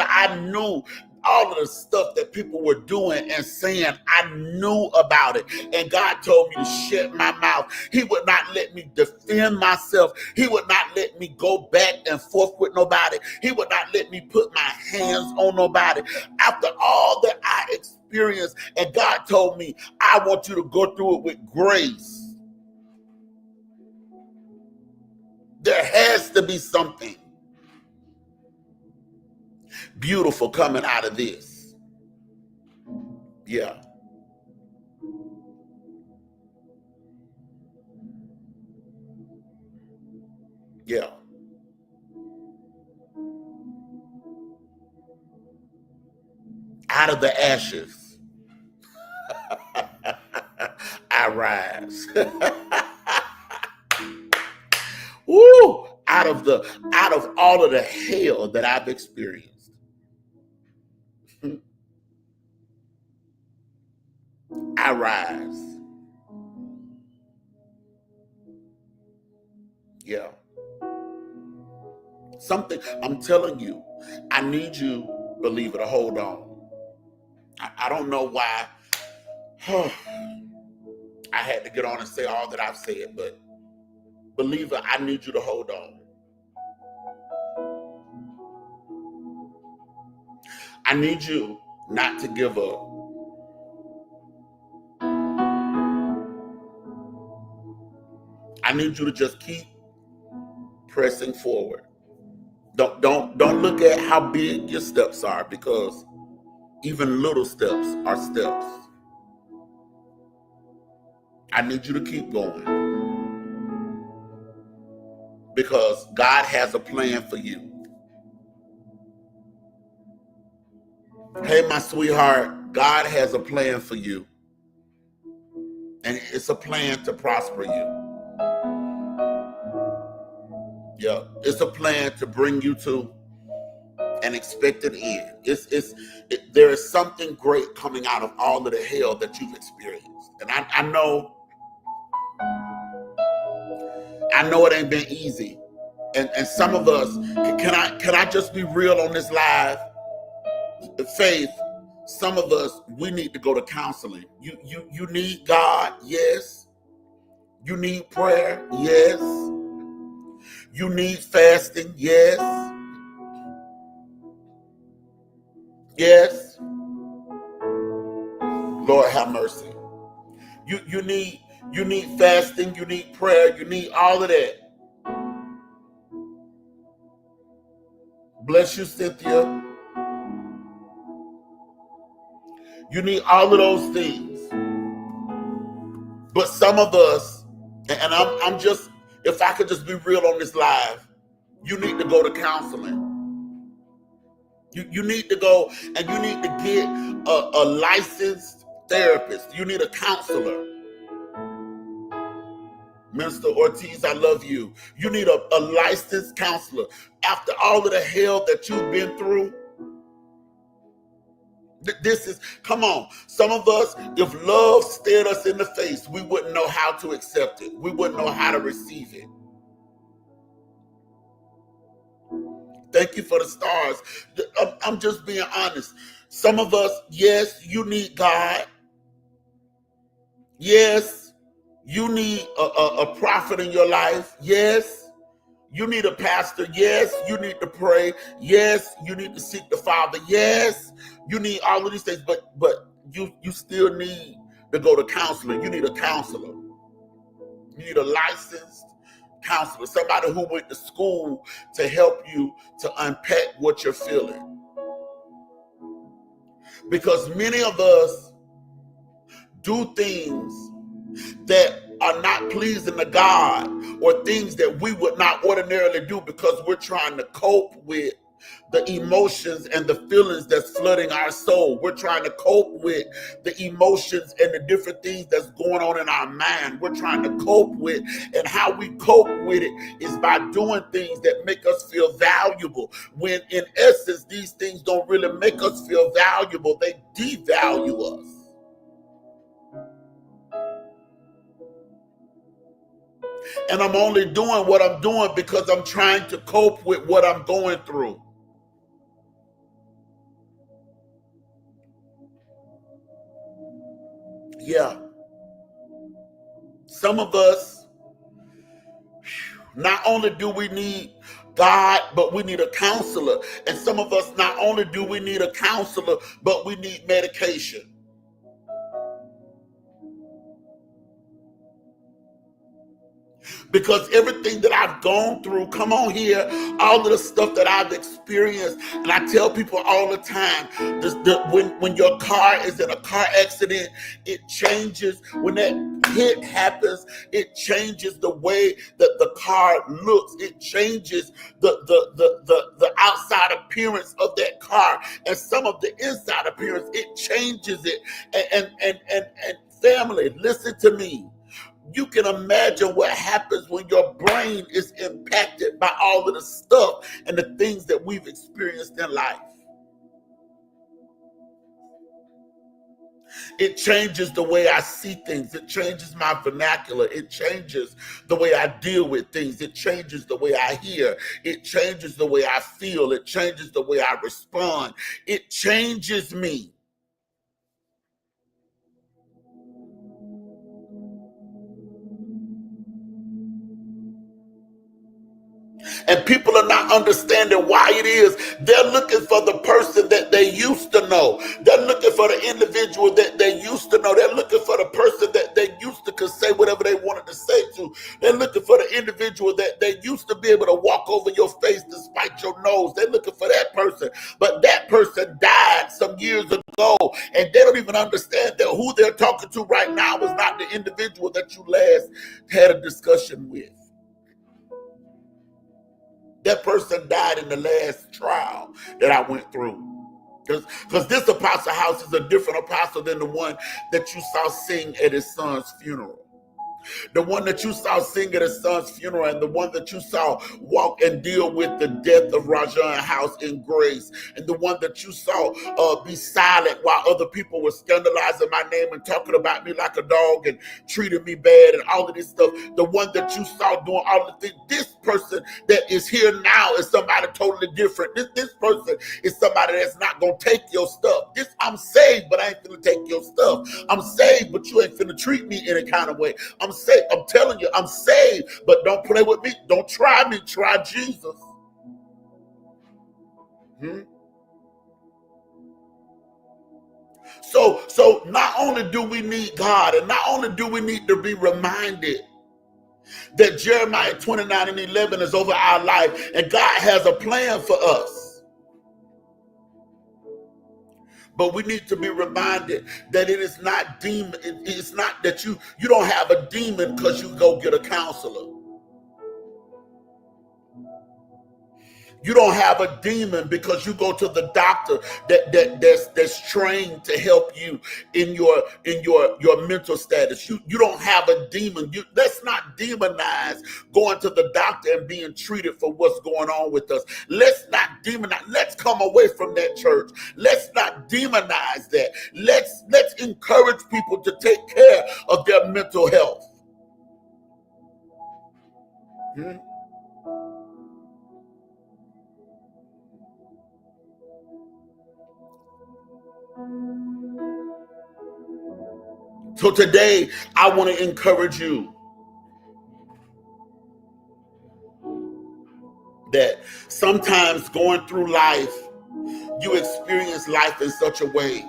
I knew all of the stuff that people were doing and saying. I knew about it, and God told me to shut my mouth. He would not let me defend myself. He would not let me go back and forth with nobody. He would not let me put my hands on nobody. After all that I experienced, and God told me, I want you to go through it with grace. There has to be something beautiful coming out of this. Yeah. Yeah. Out of the ashes, I rise. Woo! Out of all of the hell that I've experienced, I rise. Yeah. Something, I'm telling you, I need you, believer, to hold on. I don't know why I had to get on and say all that I've said, but believer, I need you to hold on. I need you not to give up. I need you to just keep pressing forward. Don't look at how big your steps are, because even little steps are steps. I need you to keep going, because God has a plan for you. Hey, my sweetheart, God has a plan for you. And it's a plan to prosper you. Yeah, it's a plan to bring you to an expected end. There is something great coming out of all of the hell that you've experienced. And I know it ain't been easy. And some of us, can I just be real on this live? Faith, some of us, we need to go to counseling. You need God, yes. You need prayer, yes. You need fasting. Yes. Yes. Lord have mercy. You need fasting, you need prayer, you need all of that. Bless you, Cynthia. You need all of those things. But some of us, and I'm just, if I could just be real on this live, you need to go to counseling. You need to go and you need to get a licensed therapist. You need a counselor. Minister Ortiz, I love you. You need a licensed counselor. After all of the hell that you've been through, this is, come on. Some of us, if love stared us in the face, we wouldn't know how to accept it. We wouldn't know how to receive it. Thank you for the stars. I'm just being honest. Some of us, yes, you need God. Yes, you need a prophet in your life. Yes, you need a pastor. Yes, you need to pray. Yes, you need to seek the Father. Yes, you need all of these things, but you still need to go to counseling. You need a counselor. You need a licensed counselor, somebody who went to school to help you to unpack what you're feeling. Because many of us do things that are not pleasing to God, or things that we would not ordinarily do because we're trying to cope with the emotions and the feelings that's flooding our soul. We're trying to cope with the emotions and the different things that's going on in our mind. We're trying to cope with, and how we cope with it is by doing things that make us feel valuable, when in essence these things don't really make us feel valuable. They devalue us. And I'm only doing what I'm doing because I'm trying to cope with what I'm going through. Yeah. Some of us, not only do we need God, but we need a counselor. And some of us, not only do we need a counselor, but we need medication. Because everything that I've gone through, come on here, all of the stuff that I've experienced, and I tell people all the time, when your car is in a car accident, it changes. When that hit happens, it changes the way that the car looks. It changes the outside appearance of that car, and some of the inside appearance. It changes it. And family, listen to me. You can imagine what happens when your brain is impacted by all of the stuff and the things that we've experienced in life. It changes the way I see things. It changes my vernacular. It changes the way I deal with things. It changes the way I hear. It changes the way I feel. It changes the way I respond. It changes me. And people are not understanding why it is. They're looking for the person that they used to know. They're looking for the individual that they used to know. They're looking for the person that they used to could say whatever they wanted to say to. They're looking for the individual that they used to be able to walk over your face despite your nose. They're looking for that person. But that person died some years ago, and they don't even understand that who they're talking to right now is not the individual that you last had a discussion with. That person died in the last trial that I went through. Because this apostle house is a different apostle than the one that you saw sing at his son's funeral. The one that you saw sing at his son's funeral, and the one that you saw walk and deal with the death of Rajan House in grace, and the one that you saw be silent while other people were scandalizing my name and talking about me like a dog and treating me bad and all of this stuff. The one that you saw doing all the things. This person that is here now is somebody totally different. This person is somebody that's not going to take your stuff. I'm saved, but I ain't finna take your stuff. I'm saved, but you ain't finna treat me any kind of way. I'm I'm saved. I'm telling you, I'm saved, but don't play with me. Don't try me. Try Jesus. Hmm? So not only do we need God, and not only do we need to be reminded that Jeremiah 29:11 is over our life, and God has a plan for us. But we need to be reminded that it is not demon. It's not that you don't have a demon because you go get a counselor. You don't have a demon because you go to the doctor that's trained to help you in your mental status. You don't have a demon. Let's not demonize going to the doctor and being treated for what's going on with us. Let's not demonize. Let's come away from that, church. Let's not demonize that. Let's encourage people to take care of their mental health. Hmm? So today, I want to encourage you that sometimes going through life, you experience life in such a way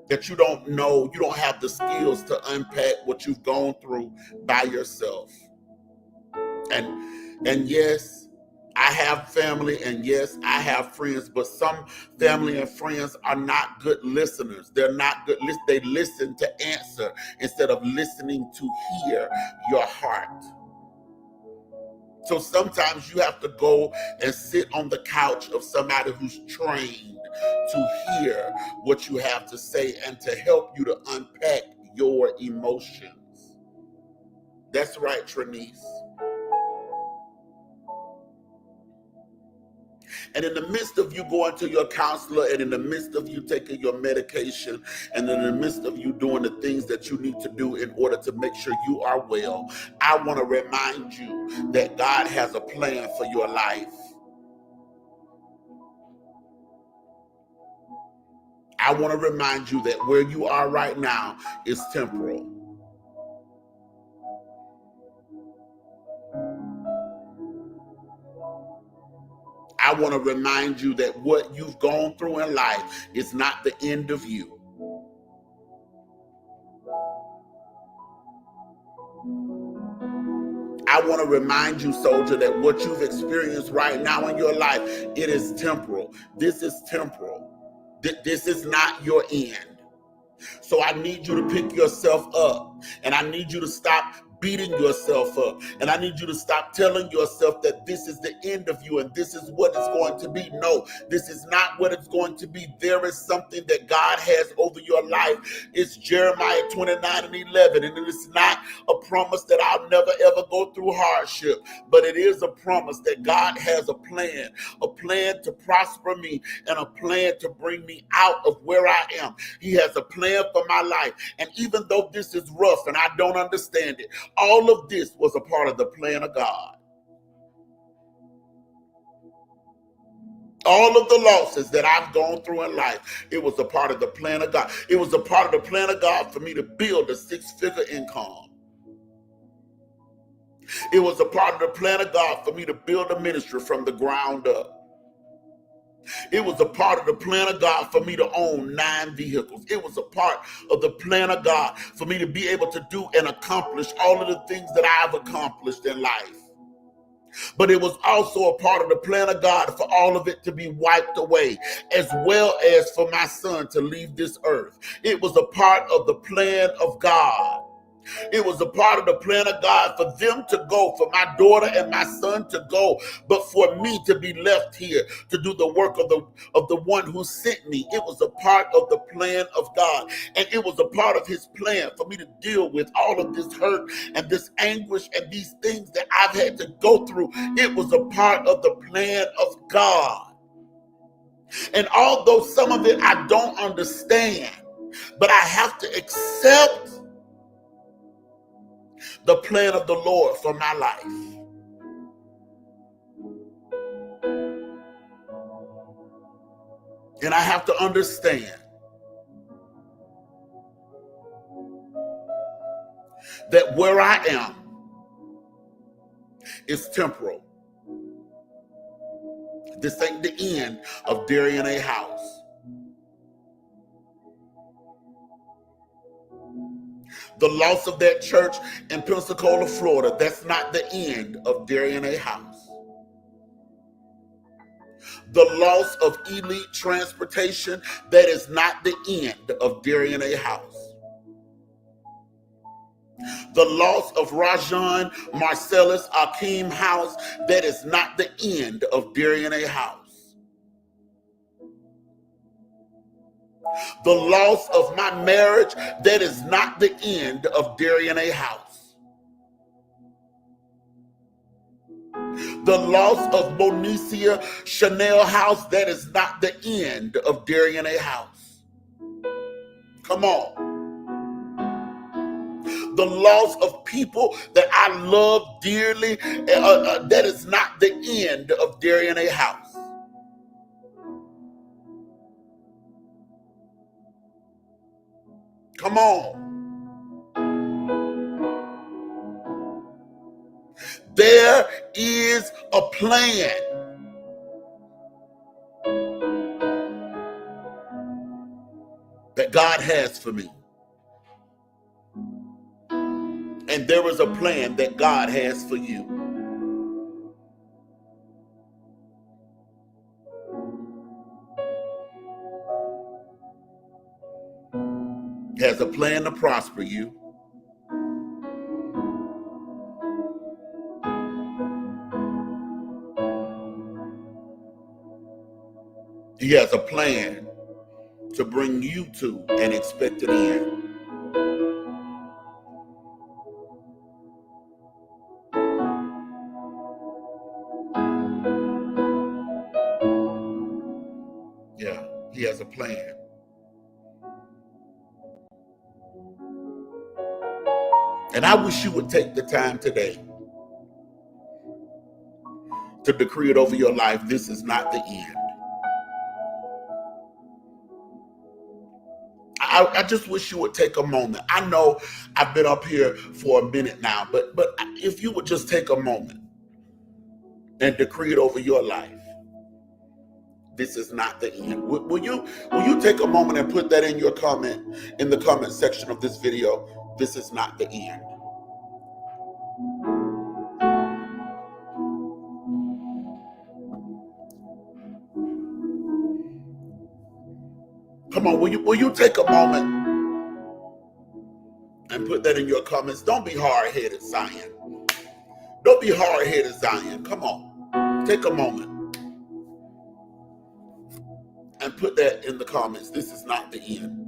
that you don't have the skills to unpack what you've gone through by yourself. And yes, I have family, and yes, I have friends, but some family and friends are not good listeners. They're not good. They listen to answer instead of listening to hear your heart. So sometimes you have to go and sit on the couch of somebody who's trained to hear what you have to say and to help you to unpack your emotions. That's right, Trinice. And in the midst of you going to your counselor, and in the midst of you taking your medication, and in the midst of you doing the things that you need to do in order to make sure you are well, I want to remind you that God has a plan for your life. I want to remind you that where you are right now is temporal. I want to remind you that what you've gone through in life is not the end of you. I want to remind you, soldier, that what you've experienced right now in your life, it is temporal. This is temporal. This is not your end. So I need you to pick yourself up, and I need you to stop beating yourself up, and I need you to stop telling yourself that this is the end of you and this is what it's going to be. No, this is not what it's going to be. There is something that God has over your life. It's Jeremiah 29:11, and it is not a promise that I'll never ever go through hardship, but it is a promise that God has a plan to prosper me and a plan to bring me out of where I am. He has a plan for my life, and even though this is rough and I don't understand it, all of this was a part of the plan of God. All of the losses that I've gone through in life, it was a part of the plan of God. It was a part of the plan of God for me to build a six-figure income. It was a part of the plan of God for me to build a ministry from the ground up. It was a part of the plan of God for me to own 9 vehicles. It was a part of the plan of God for me to be able to do and accomplish all of the things that I've accomplished in life. But it was also a part of the plan of God for all of it to be wiped away, as well as for my son to leave this earth. It was a part of the plan of God. It was a part of the plan of God for them to go, for my daughter and my son to go, but for me to be left here to do the work of the one who sent me. It was a part of the plan of God, and it was a part of his plan for me to deal with all of this hurt and this anguish and these things that I've had to go through. It was a part of the plan of God. And although some of it I don't understand, but I have to accept the plan of the Lord for my life. And I have to understand that where I am is temporal. This ain't the end of Derian A. House. The loss of that church in Pensacola, Florida, that's not the end of Derian A. House. The loss of elite transportation, that is not the end of Derian A. House. The loss of Rajan Marcellus Akeem House, that is not the end of Derian A. House. The loss of my marriage, that is not the end of Derian A. House. The loss of Bonicia Chanel House, that is not the end of Derian A. House. Come on. The loss of people that I love dearly, that is not the end of Derian A. House. Come on. There is a plan. That God has for me. And there is a plan that God has for you. He has a plan to prosper you. He has a plan to bring you to an expected end. Yeah, he has a plan. And I wish you would take the time today to decree it over your life. This is not the end. I just wish you would take a moment. I know I've been up here for a minute now, but if you would just take a moment and decree it over your life. This is not the end. Will you take a moment and put that in your comment, in the comment section of this video? This is not the end. Come on, will you take a moment and put that in your comments? Don't be hard-headed, Zion. Don't be hard-headed, Zion. Come on, take a moment and put that in the comments. This is not the end.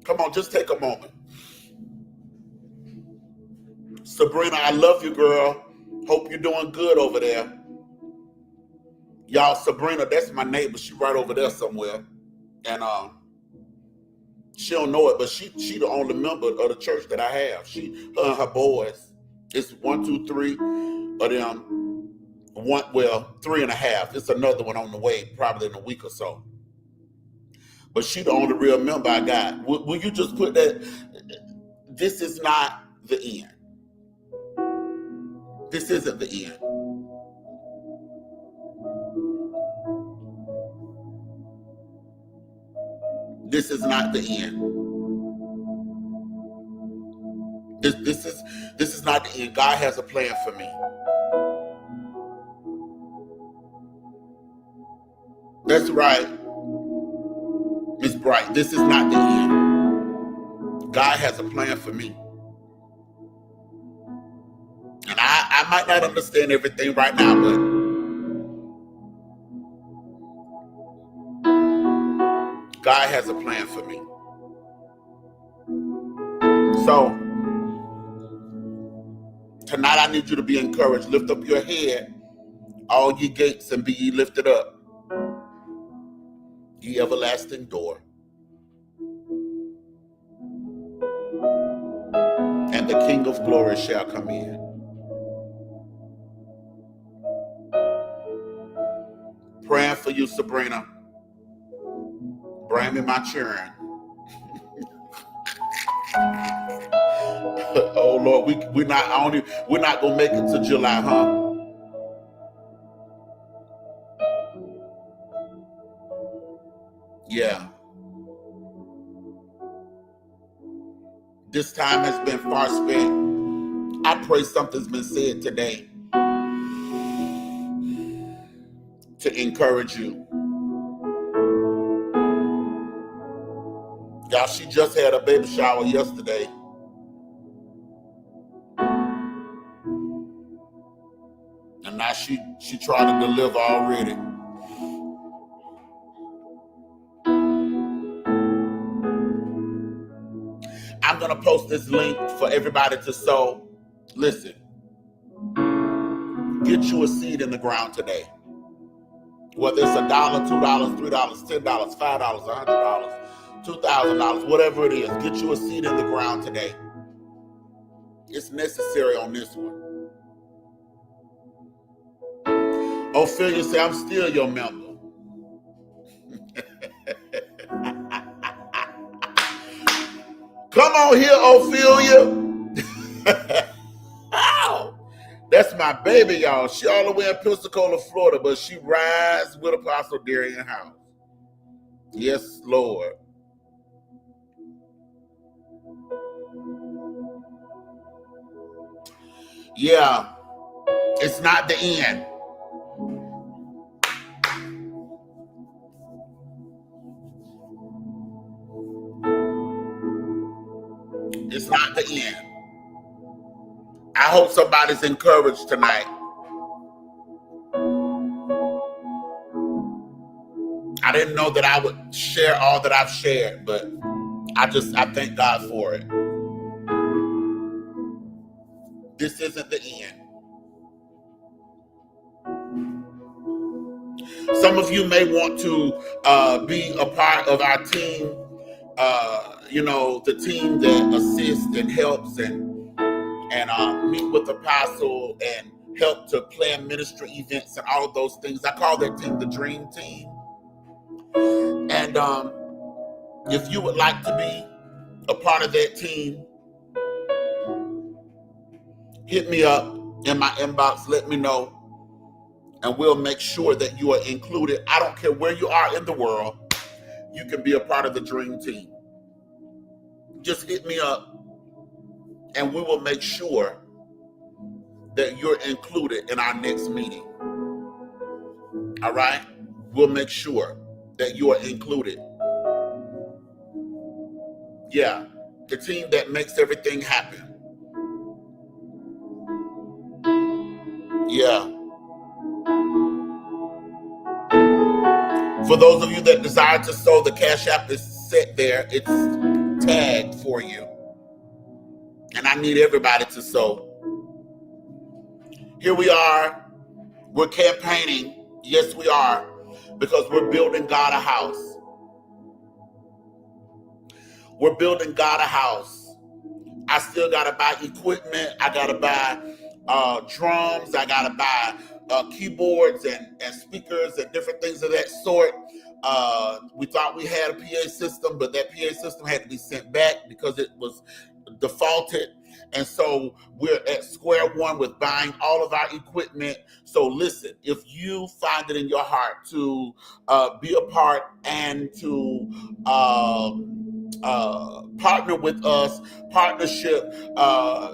Come on, just take a moment. Sabrina, I love you, girl. Hope you're doing good over there. Y'all, Sabrina, that's my neighbor. She right over there somewhere. And she don't know it, but she the only member of the church that I have. Her and her boys. It's 1, 2, 3 of them. Well, 3.5. It's another one on the way, probably in a week or so. But she the only real member I got. Will you just put that? This is not the end. This isn't the end. This is not the end. This is not the end. God has a plan for me. That's right, Miss Bright. This is not the end. God has a plan for me. And I might not understand everything right now, but God has a plan for me. So tonight I need you to be encouraged. Lift up your head, all ye gates, and be ye lifted up, ye everlasting door. and the King of Glory shall come in. Praying for you, Sabrina. Bring me my children. Oh Lord, we're not gonna make it to July, huh? Yeah. This time has been far spent. I pray something's been said today to encourage you. Y'all, she just had a baby shower yesterday. And now she tried to deliver already. I'm going to post this link for everybody to sow. Listen, get you a seed in the ground today. Whether it's $1, $2, $3, $10, $5, $100, $2,000, whatever it is, get you a seed in the ground today. It's necessary on this one. Ophelia say, I'm still your member. Come on here, Ophelia. Ow. That's my baby, y'all. She all the way in Pensacola, Florida, but she rides with Apostle Derian house. Yes, Lord. Yeah, it's not the end. It's not the end. I hope somebody's encouraged tonight. I didn't know that I would share all that I've shared, but I thank God for it. This isn't the end. Some of you may want to be a part of our team, the team that assists and helps and meet with Apostle and help to plan ministry events and all of those things. I call that team the Dream Team. And if you would like to be a part of that team, hit me up in my inbox, let me know, and we'll make sure that you are included. I don't care where you are in the world, you can be a part of the Dream Team. Just hit me up, and we will make sure that you're included in our next meeting. All right? We'll make sure that you are included. Yeah, the team that makes everything happen. Yeah. For those of you that desire to sow, the Cash App is set there. It's tagged for you. And I need everybody to sow. Here we are. We're campaigning. Yes, we are. Because we're building God a house. We're building God a house. I still got to buy equipment. I got to buy drums. I got to buy keyboards and speakers and different things of that sort. We thought we had a PA system, but that PA system had to be sent back because it was defaulted. And so we're at square one with buying all of our equipment. So listen, if you find it in your heart to be a part and to partner with us, partnership,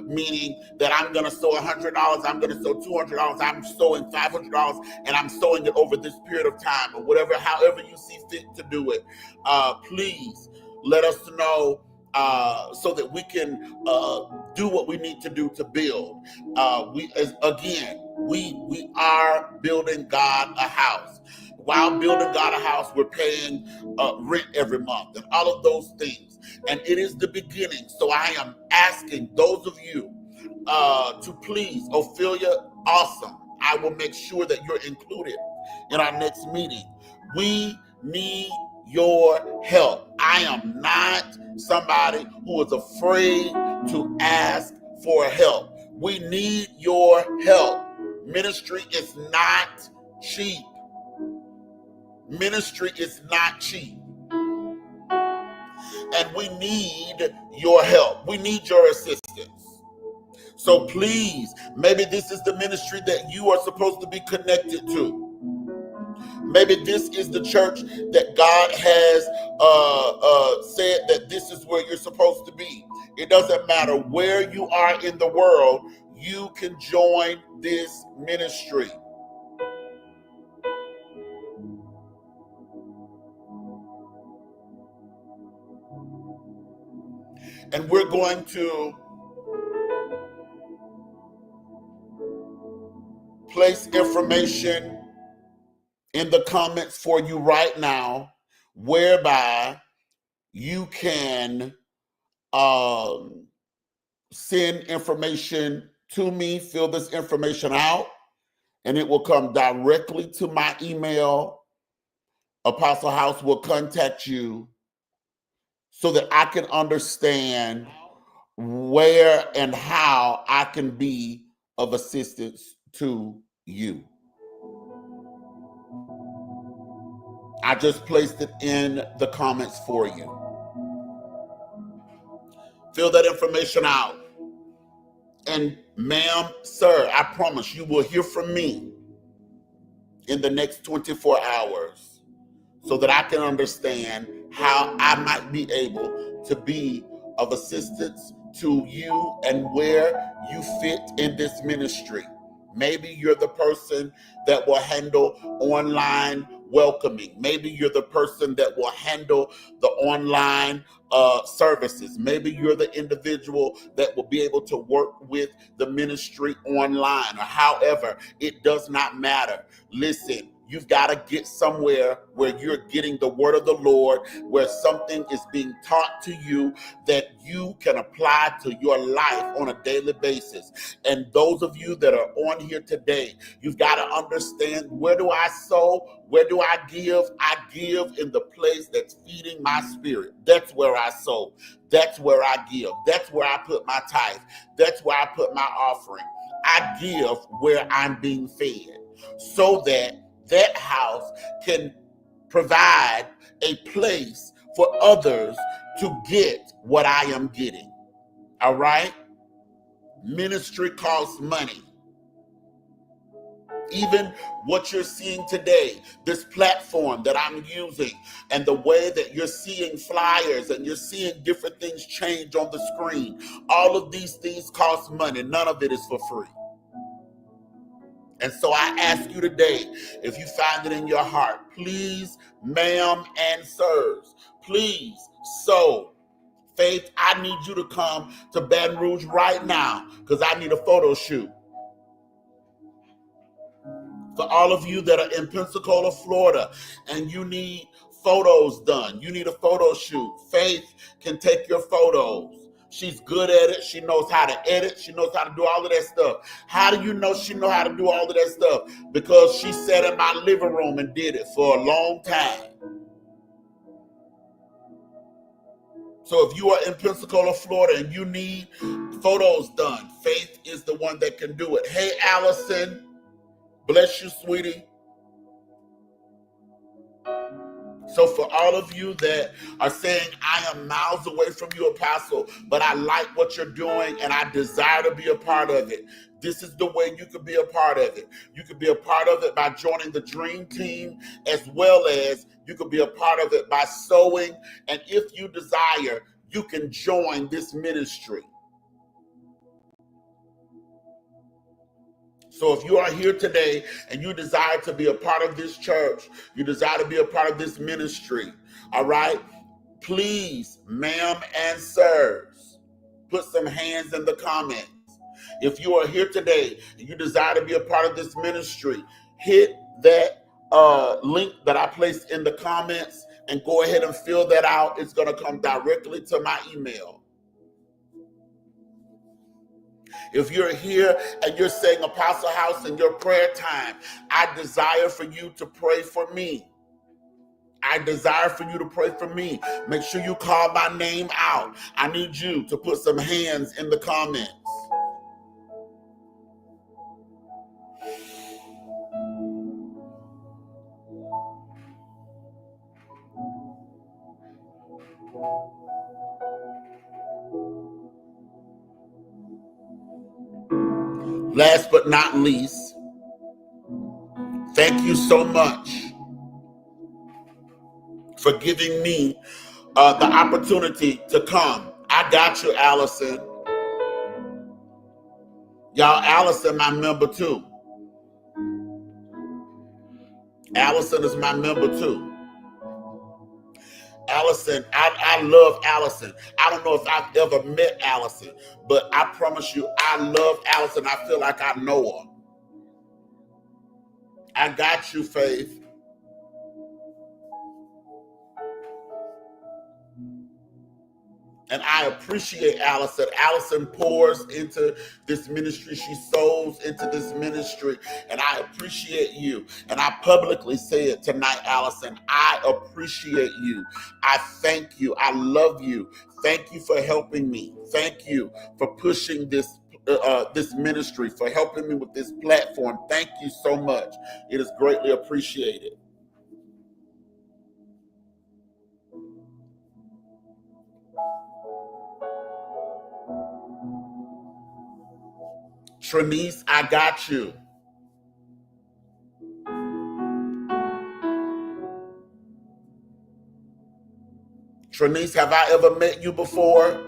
meaning that I'm going to sow $100, I'm going to sow $200, I'm sowing $500, and I'm sowing it over this period of time, or whatever, however you see fit to do it. Please let us know so that we can do what we need to do to build. We are building God a house. While building God a house, we're paying rent every month and all of those things. And it is the beginning. So I am asking those of you to please, Ophelia, awesome. I will make sure that you're included in our next meeting. We need your help. I am not somebody who is afraid to ask for help. We need your help. Ministry is not cheap. Ministry is not cheap. And we need your help. We need your assistance. So please, maybe this is the ministry that you are supposed to be connected to. Maybe this is the church that God has said that this is where you're supposed to be. It doesn't matter where you are in the world, you can join this ministry. And we're going to place information in the comments for you right now, whereby you can send information to me, fill this information out, and it will come directly to my email. Apostle House will contact you so that I can understand where and how I can be of assistance to you. I just placed it in the comments for you. Fill that information out. And ma'am, sir, I promise you will hear from me in the next 24 hours so that I can understand how I might be able to be of assistance to you and where you fit in this ministry. Maybe you're the person that will handle online welcoming. Maybe you're the person that will handle the online services. Maybe you're the individual that will be able to work with the ministry online, or however, it does not matter. Listen, you've got to get somewhere where you're getting the word of the Lord, where something is being taught to you that you can apply to your life on a daily basis. And those of you that are on here today, you've got to understand, where do I sow? Where do I give? I give in the place that's feeding my spirit. That's where I sow. That's where I give. That's where I put my tithe. That's where I put my offering. I give where I'm being fed, so that that house can provide a place for others to get what I am getting. All right? Ministry costs money. Even what you're seeing today, this platform that I'm using, and the way that you're seeing flyers and you're seeing different things change on the screen, all of these things cost money. None of it is for free. And so I ask you today, if you find it in your heart, please, ma'am and sirs, please sow. Faith, I need you to come to Baton Rouge right now because I need a photo shoot. For all of you that are in Pensacola, Florida, and you need photos done, you need a photo shoot, Faith can take your photos. She's good at it. She knows how to edit. She knows how to do all of that stuff. How do you know she knows how to do all of that stuff? Because she sat in my living room and did it for a long time. So if you are in Pensacola, Florida, and you need photos done, Faith is the one that can do it. Hey, Allison, bless you, sweetie. So for all of you that are saying, I am miles away from you, Apostle, but I like what you're doing and I desire to be a part of it, this is the way you could be a part of it. You could be a part of it by joining the Dream Team, as well as you could be a part of it by sowing. And if you desire, you can join this ministry. So if you are here today and you desire to be a part of this church, you desire to be a part of this ministry, all right, please, ma'am and sirs, put some hands in the comments. If you are here today and you desire to be a part of this ministry, hit that link that I placed in the comments and go ahead and fill that out. It's going to come directly to my email. If you're here and you're saying, Apostle House, in your prayer time, I desire for you to pray for me. I desire for you to pray for me. Make sure you call my name out. I need you to put some hands in the comments. Last but not least, thank you so much for giving me the opportunity to come. I got you, Allison. Y'all, Allison, my member too. Allison is my member too. Allison, I love Allison. I don't know if I've ever met Allison, but I promise you, I love Allison. I feel like I know her. I got you, Faith. And I appreciate Allison. Allison pours into this ministry. She sows into this ministry. And I appreciate you. And I publicly say it tonight, Allison. I appreciate you. I thank you. I love you. Thank you for helping me. Thank you for pushing this ministry, for helping me with this platform. Thank you so much. It is greatly appreciated. Trinice, I got you. Trinice, have I ever met you before?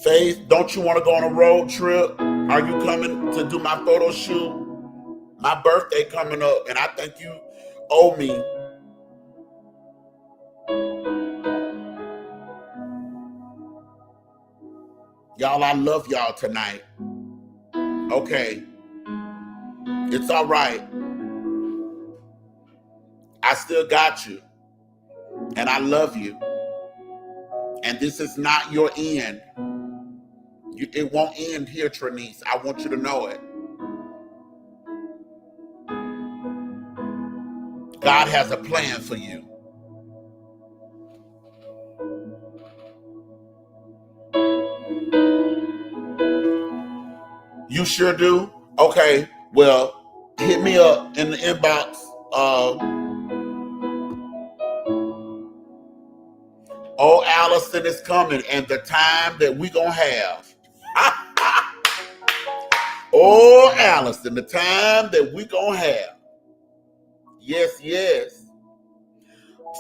Faith, don't you want to go on a road trip? Are you coming to do my photo shoot? My birthday coming up, and I think you owe me. Y'all, I love y'all tonight. Okay. It's all right. I still got you. And I love you. And this is not your end. It won't end here, Trinice. I want you to know it. God has a plan for you. You sure do? Okay, well, hit me up in the inbox. Oh, Allison is coming, and the time that we gonna have. Oh, Allison, the time that we gonna have. Yes, yes.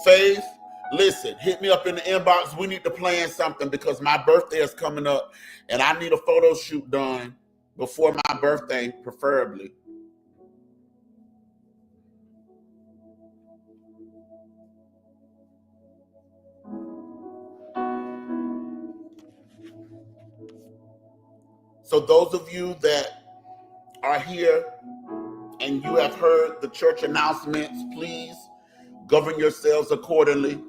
Faith, listen, hit me up in the inbox. We need to plan something because my birthday is coming up, and I need a photo shoot done before my birthday, preferably. So those of you that are here and you have heard the church announcements, please govern yourselves accordingly.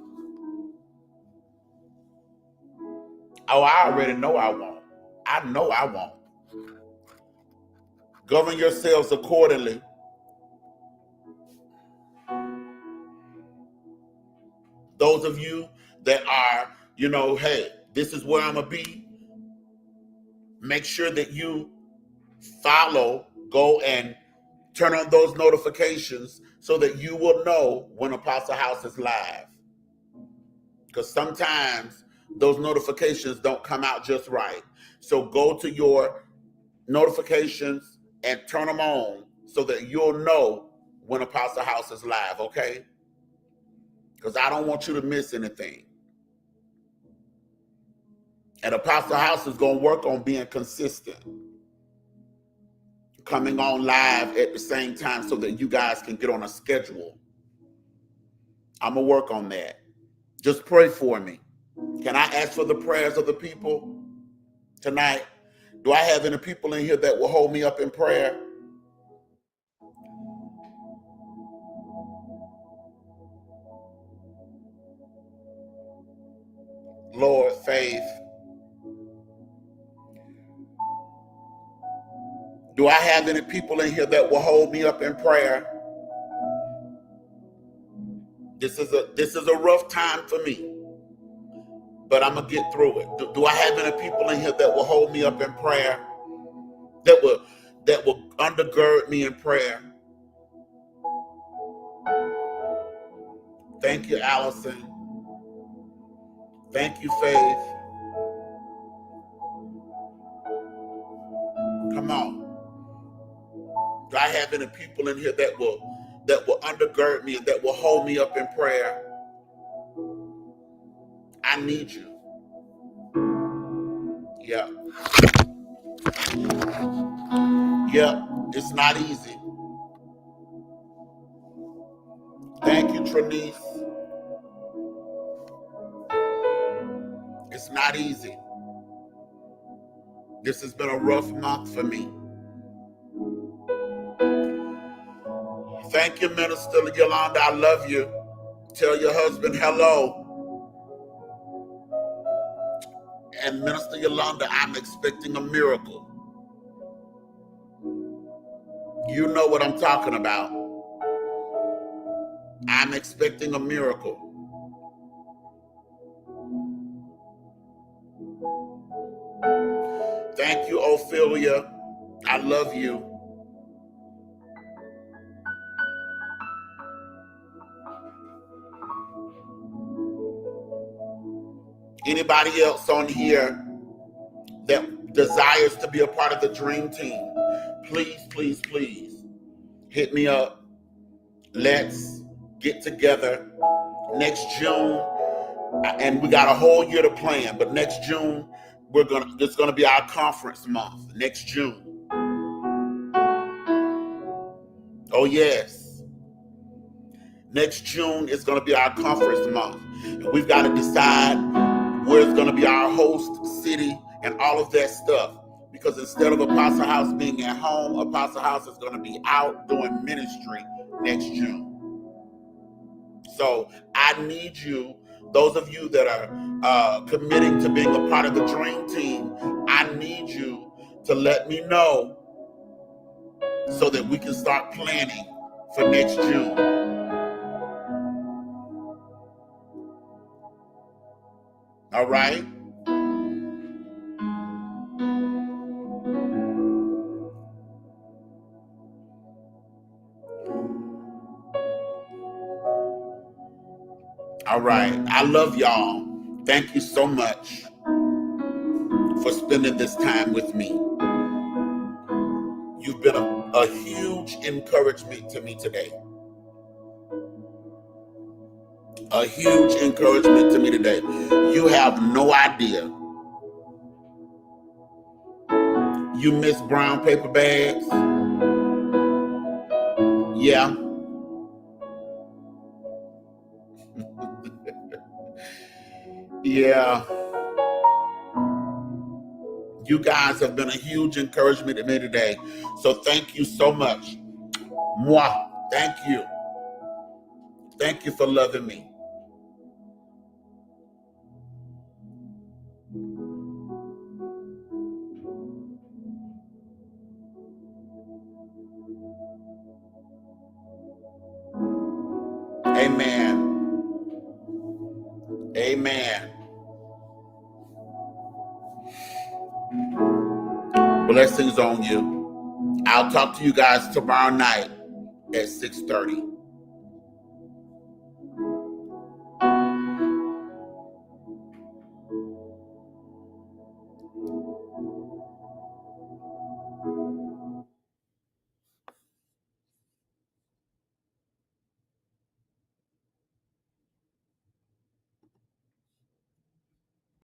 Oh, I already know I won't. I know I won't. Govern yourselves accordingly. Those of you that are, hey, this is where I'm going to be. Make sure that you follow, go and turn on those notifications so that you will know when Apostle House is live. Because sometimes those notifications don't come out just right. So go to your notifications and turn them on so that you'll know when Apostle House is live, okay? Because I don't want you to miss anything. And Apostle House is going to work on being consistent, coming on live at the same time so that you guys can get on a schedule. I'm going to work on that. Just pray for me. Can I ask for the prayers of the people tonight? Do I have any people in here that will hold me up in prayer? Lord, Faith. Do I have any people in here that will hold me up in prayer? This is a rough time for me. but I'm going to get through it. Do I have any people in here that will hold me up in prayer? That will undergird me in prayer? Thank you, Allison. Thank you, Faith. Come on. Do I have any people in here that will undergird me and that will hold me up in prayer? I need you. Yeah. Yeah. It's not easy. Thank you, Trinice. It's not easy. This has been a rough month for me. Thank you, Minister Yolanda. I love you. Tell your husband hello. And Minister Yolanda, I'm expecting a miracle. You know what I'm talking about. I'm expecting a miracle. Thank you, Ophelia. I love you. Anybody else on here that desires to be a part of the dream team, please, please, please hit me up. Let's get together next June. And we got a whole year to plan, but next June, it's gonna be our conference month, next June. Oh yes. Next June is gonna be our conference month. And we've got to decide where it's gonna be our host city and all of that stuff. Because instead of Apostle House being at home, Apostle House is gonna be out doing ministry next June. So I need you, those of you that are committing to being a part of the dream team, I need you to let me know so that we can start planning for next June. All right? All right. I love y'all. Thank you so much for spending this time with me. You've been a huge encouragement to me today. A huge encouragement to me today. You have no idea. You miss brown paper bags? Yeah. Yeah. You guys have been a huge encouragement to me today. So thank you so much. Mwah. Thank you. Thank you for loving me. Amen. Amen. Blessings on you. I'll talk to you guys tomorrow night at 6:30.